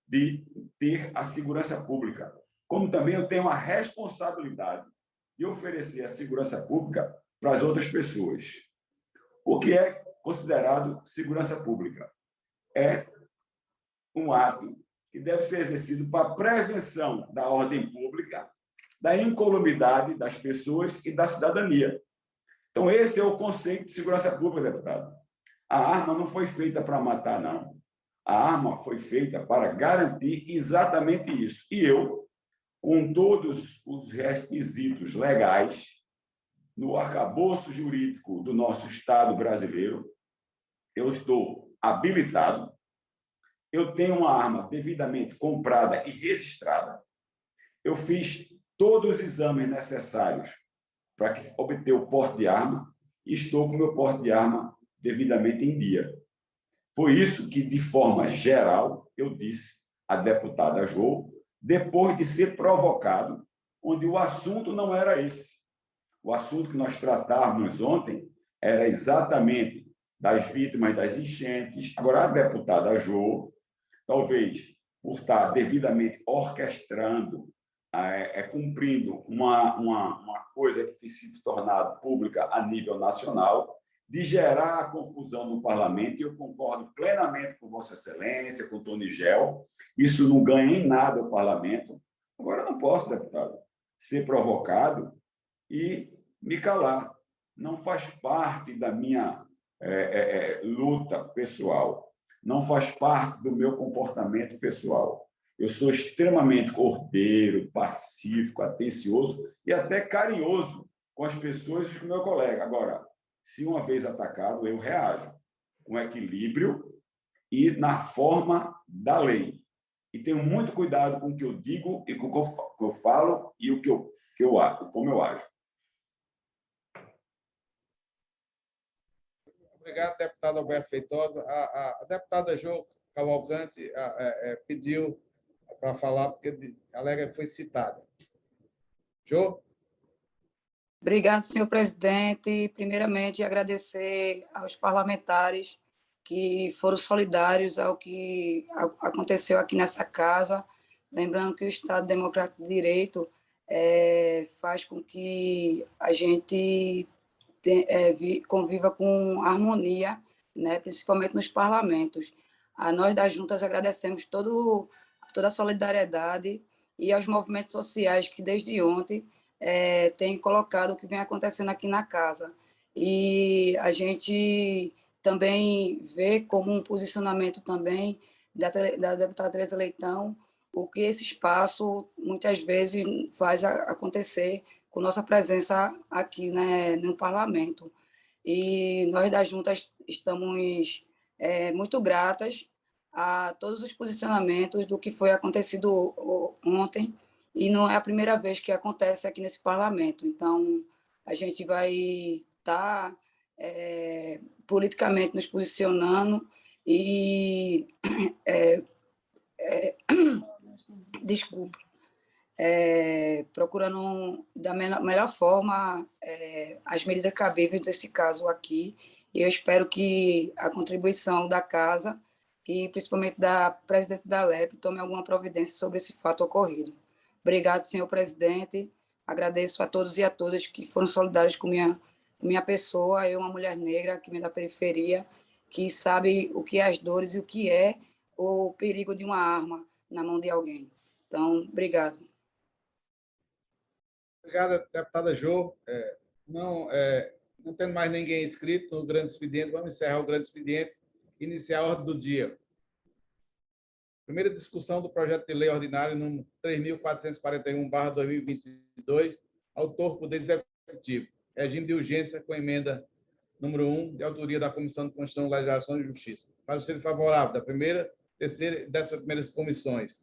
de ter a segurança pública, como também eu tenho a responsabilidade de oferecer a segurança pública para as outras pessoas. O que é considerado segurança pública? É um ato que deve ser exercido para a prevenção da ordem pública, da incolumidade das pessoas e da cidadania. Então, esse é o conceito de segurança pública, deputado. A arma não foi feita para matar, não. A arma foi feita para garantir exatamente isso. E eu, com todos os requisitos legais, no arcabouço jurídico do nosso Estado brasileiro, eu estou habilitado, eu tenho uma arma devidamente comprada e registrada, eu fiz todos os exames necessários para obter o porte de arma e estou com o meu porte de arma devidamente em dia. Foi isso que, de forma geral, eu disse à deputada Jo, depois de ser provocado, onde o assunto não era esse. O assunto que nós tratávamos ontem era exatamente das vítimas das enchentes. Agora, a deputada Jo, talvez por estar devidamente orquestrando, cumprindo uma coisa que tem sido tornada pública a nível nacional, de gerar a confusão no parlamento, e eu concordo plenamente com Vossa Excelência, com o Tony Gel, isso não ganha em nada o parlamento. Agora, eu não posso, deputado, ser provocado e me calar. Não faz parte da minha luta pessoal, não faz parte do meu comportamento pessoal. Eu sou extremamente ordeiro, pacífico, atencioso e até carinhoso com as pessoas e com o meu colega. Agora, se uma vez atacado, eu reajo com equilíbrio e na forma da lei. E tenho muito cuidado com o que eu digo e com o que eu falo e o que eu ajo, como eu ajo. Obrigado, deputado Alberto Feitosa. A deputada Jo Cavalcante pediu para falar, porque alega que foi citada. Jo? Obrigada, senhor presidente. Primeiramente, agradecer aos parlamentares que foram solidários ao que aconteceu aqui nessa casa. Lembrando que o Estado Democrático de Direito faz com que a gente conviva com harmonia, né, principalmente nos parlamentos. A nós das juntas agradecemos toda a solidariedade e aos movimentos sociais que desde ontem têm colocado o que vem acontecendo aqui na casa. E a gente também vê como um posicionamento também da deputada Tereza Leitão, o que esse espaço muitas vezes faz acontecer com nossa presença aqui, né, no parlamento. E nós das juntas estamos muito gratas a todos os posicionamentos do que foi acontecido ontem, e não é a primeira vez que acontece aqui nesse parlamento. Então, a gente vai estar politicamente nos posicionando e procurando da melhor forma as medidas cabíveis desse caso aqui, e eu espero que a contribuição da Casa e principalmente da presidência da LEP tome alguma providência sobre esse fato ocorrido. Obrigado, senhor presidente. Agradeço a todos e a todas que foram solidários com minha pessoa, eu, uma mulher negra que vem da periferia, que sabe o que é as dores e o que é o perigo de uma arma na mão de alguém. Então, obrigado. Obrigado, deputada Jô. Não tendo mais ninguém inscrito no grande expediente, vamos encerrar o grande expediente e iniciar a ordem do dia. Primeira discussão do projeto de lei ordinário número 3.441/2022, autor Poder Executivo, regime de urgência com emenda número 1, de autoria da Comissão de Constituição, Legislação e Justiça. Parecer favorável da primeira, terceira e 11ª comissões.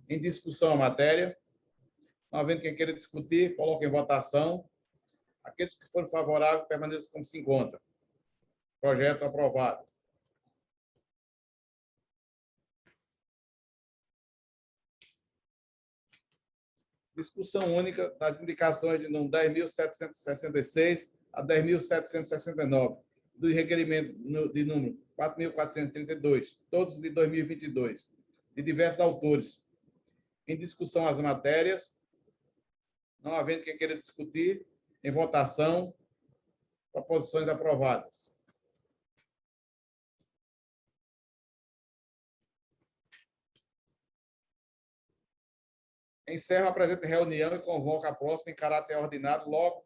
Em discussão a matéria. Não havendo quem queira discutir, coloque em votação. Aqueles que forem favoráveis, permaneçam como se encontram. Projeto aprovado. Discussão única das indicações de número 10.766 a 10.769, do requerimento de número 4.432, todos de 2022, de diversos autores. Em discussão as matérias. Não havendo quem queira discutir, em votação, proposições aprovadas. Encerro a presente reunião e convoco a próxima em caráter ordinário, logo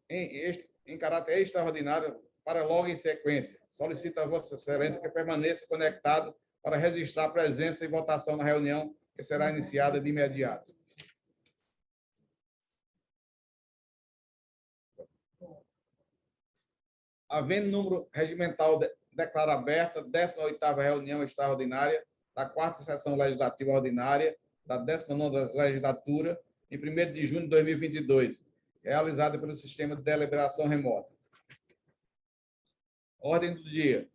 em caráter extraordinário, para logo em sequência. Solicito a Vossa Excelência que permaneça conectado para registrar a presença e votação na reunião, que será iniciada de imediato. Havendo número regimental, declaro aberta a 18ª reunião extraordinária da 4ª Sessão Legislativa Ordinária da 19ª Legislatura, em 1º de junho de 2022, realizada pelo Sistema de Deliberação Remota. Ordem do dia.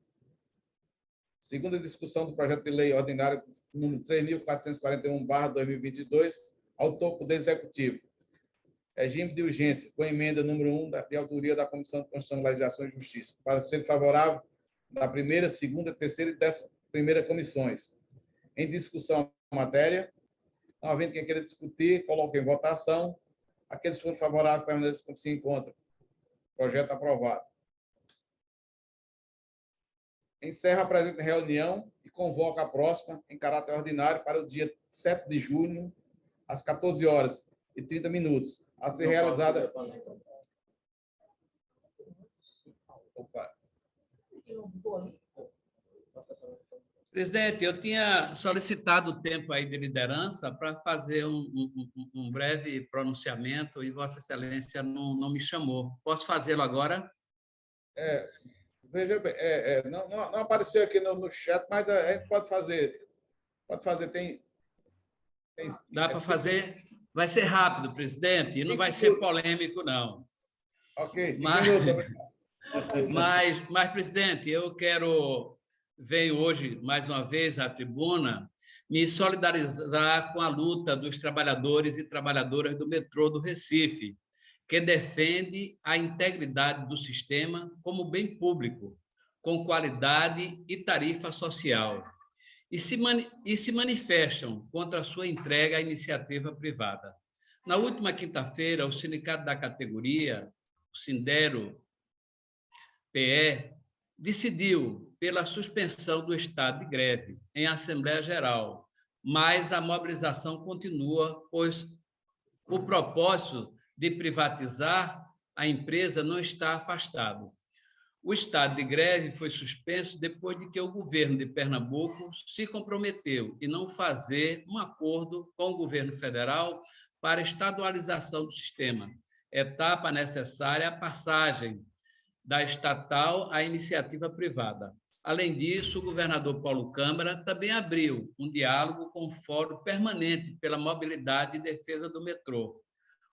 Segunda discussão do projeto de lei ordinário número 3.441/2022, autor Poder Executivo. Regime de urgência, com emenda número 1, de autoria da Comissão de Constituição, Legislação e Justiça. Parecer favorável da primeira, segunda, terceira e 11ª comissões. Em discussão a matéria. Não havendo quem queira discutir, coloque em votação. Aqueles que forem favoráveis, permaneçam como se encontram. Projeto aprovado. Encerro a presente reunião e convoco a próxima, em caráter ordinário, para o dia 7 de junho, às 14h30, a ser realizada... Opa. Presidente, eu tinha solicitado o tempo aí de liderança para fazer um breve pronunciamento e Vossa Excelência não me chamou. Posso fazê-lo agora? Veja bem, não apareceu aqui no chat, mas a gente pode fazer. Dá para fazer? Vai ser rápido, presidente, e não vai ser polêmico, não. Ok, mas, presidente, venho hoje, mais uma vez, à tribuna, me solidarizar com a luta dos trabalhadores e trabalhadoras do metrô do Recife, que defende a integridade do sistema como bem público, com qualidade e tarifa social, e se manifestam contra a sua entrega à iniciativa privada. Na última quinta-feira, o sindicato da categoria, o Sindero-PE, decidiu pela suspensão do estado de greve em Assembleia Geral, mas a mobilização continua, pois o propósito de privatizar a empresa não está afastado. O estado de greve foi suspenso depois de que o governo de Pernambuco se comprometeu em não fazer um acordo com o governo federal para a estadualização do sistema, etapa necessária à passagem da estatal à iniciativa privada. Além disso, o governador Paulo Câmara também abriu um diálogo com o Fórum Permanente pela Mobilidade e Defesa do Metrô.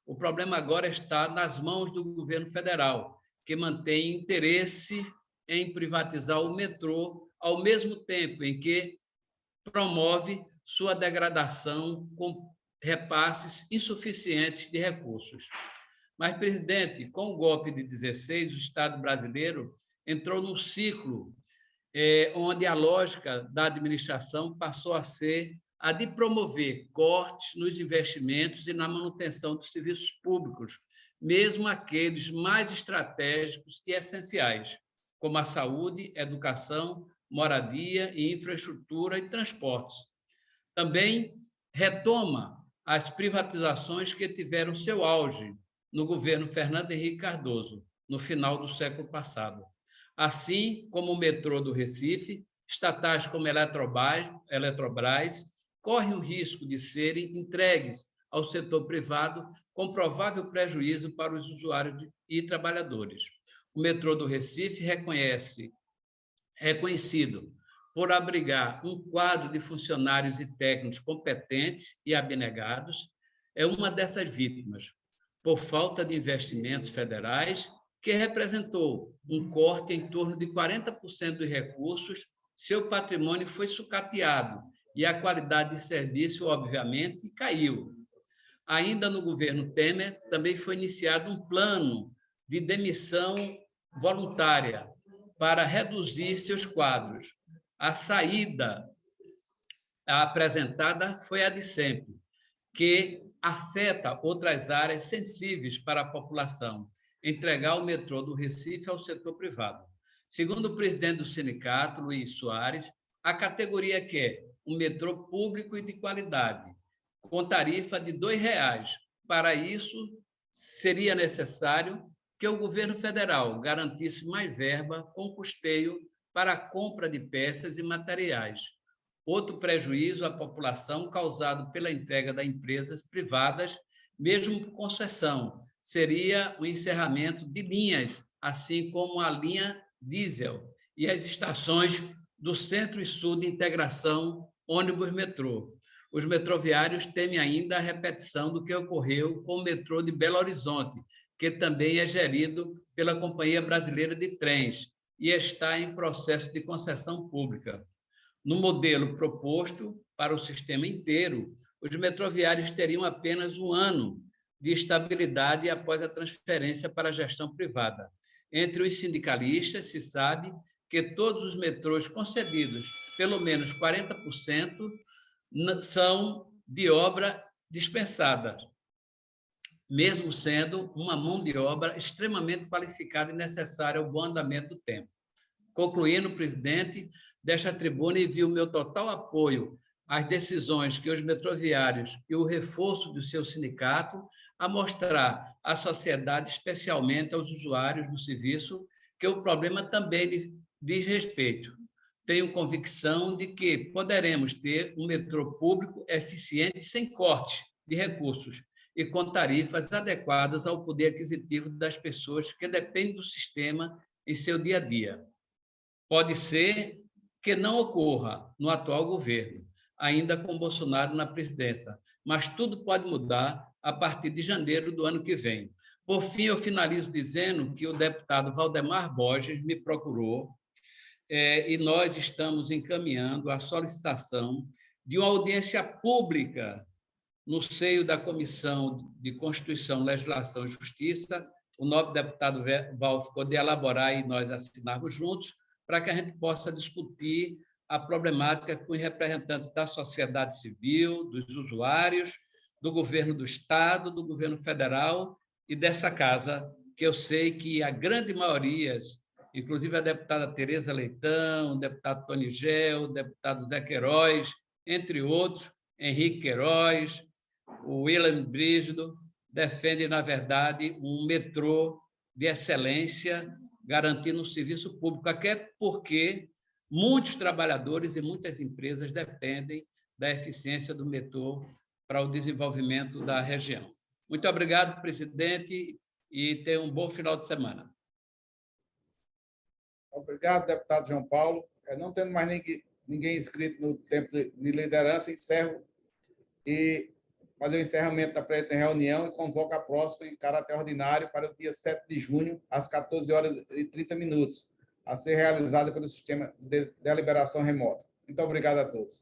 O problema agora está nas mãos do governo federal, que mantém interesse em privatizar o metrô, ao mesmo tempo em que promove sua degradação com repasses insuficientes de recursos. Mas, presidente, com o golpe de 16, o Estado brasileiro entrou num ciclo onde a lógica da administração passou a ser a de promover cortes nos investimentos e na manutenção dos serviços públicos, mesmo aqueles mais estratégicos e essenciais, como a saúde, educação, moradia e infraestrutura e transportes. Também retoma as privatizações que tiveram seu auge no governo Fernando Henrique Cardoso, no final do século passado. Assim como o metrô do Recife, estatais como Eletrobras correm o risco de serem entregues ao setor privado com provável prejuízo para os usuários e trabalhadores. O metrô do Recife reconhecido por abrigar um quadro de funcionários e técnicos competentes e abnegados, é uma dessas vítimas, por falta de investimentos federais, que representou um corte em torno de 40% dos recursos, seu patrimônio foi sucateado e a qualidade de serviço, obviamente, caiu. Ainda no governo Temer, também foi iniciado um plano de demissão voluntária para reduzir seus quadros. A saída apresentada foi a de sempre, que afeta outras áreas sensíveis para a população, entregar o metrô do Recife ao setor privado. Segundo o presidente do sindicato, Luiz Soares, a categoria quer um metrô público e de qualidade, com tarifa de R$ 2,00. Para isso, seria necessário que o governo federal garantisse mais verba com custeio para a compra de peças e materiais. Outro prejuízo à população causado pela entrega das empresas privadas, mesmo por concessão, seria o encerramento de linhas, assim como a linha diesel e as estações do Centro e Sul de Integração ônibus-metrô. Os metroviários temem ainda a repetição do que ocorreu com o metrô de Belo Horizonte, que também é gerido pela Companhia Brasileira de Trens e está em processo de concessão pública. No modelo proposto para o sistema inteiro, os metroviários teriam apenas 1 ano de estabilidade após a transferência para a gestão privada. Entre os sindicalistas, se sabe que todos os metrôs concedidos, pelo menos 40%, são de obra dispensada, mesmo sendo uma mão de obra extremamente qualificada e necessária ao bom andamento do tempo. Concluindo, presidente, desta tribuna envio o meu total apoio às decisões que os metroviários e o reforço do seu sindicato a mostrar à sociedade, especialmente aos usuários do serviço, que o problema também lhes diz respeito. Tenho convicção de que poderemos ter um metrô público eficiente sem corte de recursos e com tarifas adequadas ao poder aquisitivo das pessoas que dependem do sistema em seu dia a dia. Pode ser que não ocorra no atual governo, ainda com Bolsonaro na presidência, mas tudo pode mudar a partir de janeiro do ano que vem. Por fim, eu finalizo dizendo que o deputado Valdemar Borges me procurou e nós estamos encaminhando a solicitação de uma audiência pública no seio da Comissão de Constituição, Legislação e Justiça. O nobre deputado Val ficou de elaborar e nós assinarmos juntos, para que a gente possa discutir a problemática com os representantes da sociedade civil, dos usuários, do governo do Estado, do governo federal e dessa casa, que eu sei que a grande maioria, inclusive a deputada Tereza Leitão, o deputado Tony Gel, o deputado Zé Queiroz, entre outros, Henrique Queiroz, o William Brígido, defendem, na verdade, um metrô de excelência, garantindo um serviço público, até porque muitos trabalhadores e muitas empresas dependem da eficiência do metrô para o desenvolvimento da região. Muito obrigado, presidente, e tenha um bom final de semana. Obrigado, deputado João Paulo. Não tendo mais ninguém inscrito no tempo de liderança, encerro e fazer o encerramento da presente reunião e convoco a próxima em caráter ordinário para o dia 7 de junho, às 14h30, a ser realizada pelo sistema de deliberação remota. Muito obrigado a todos.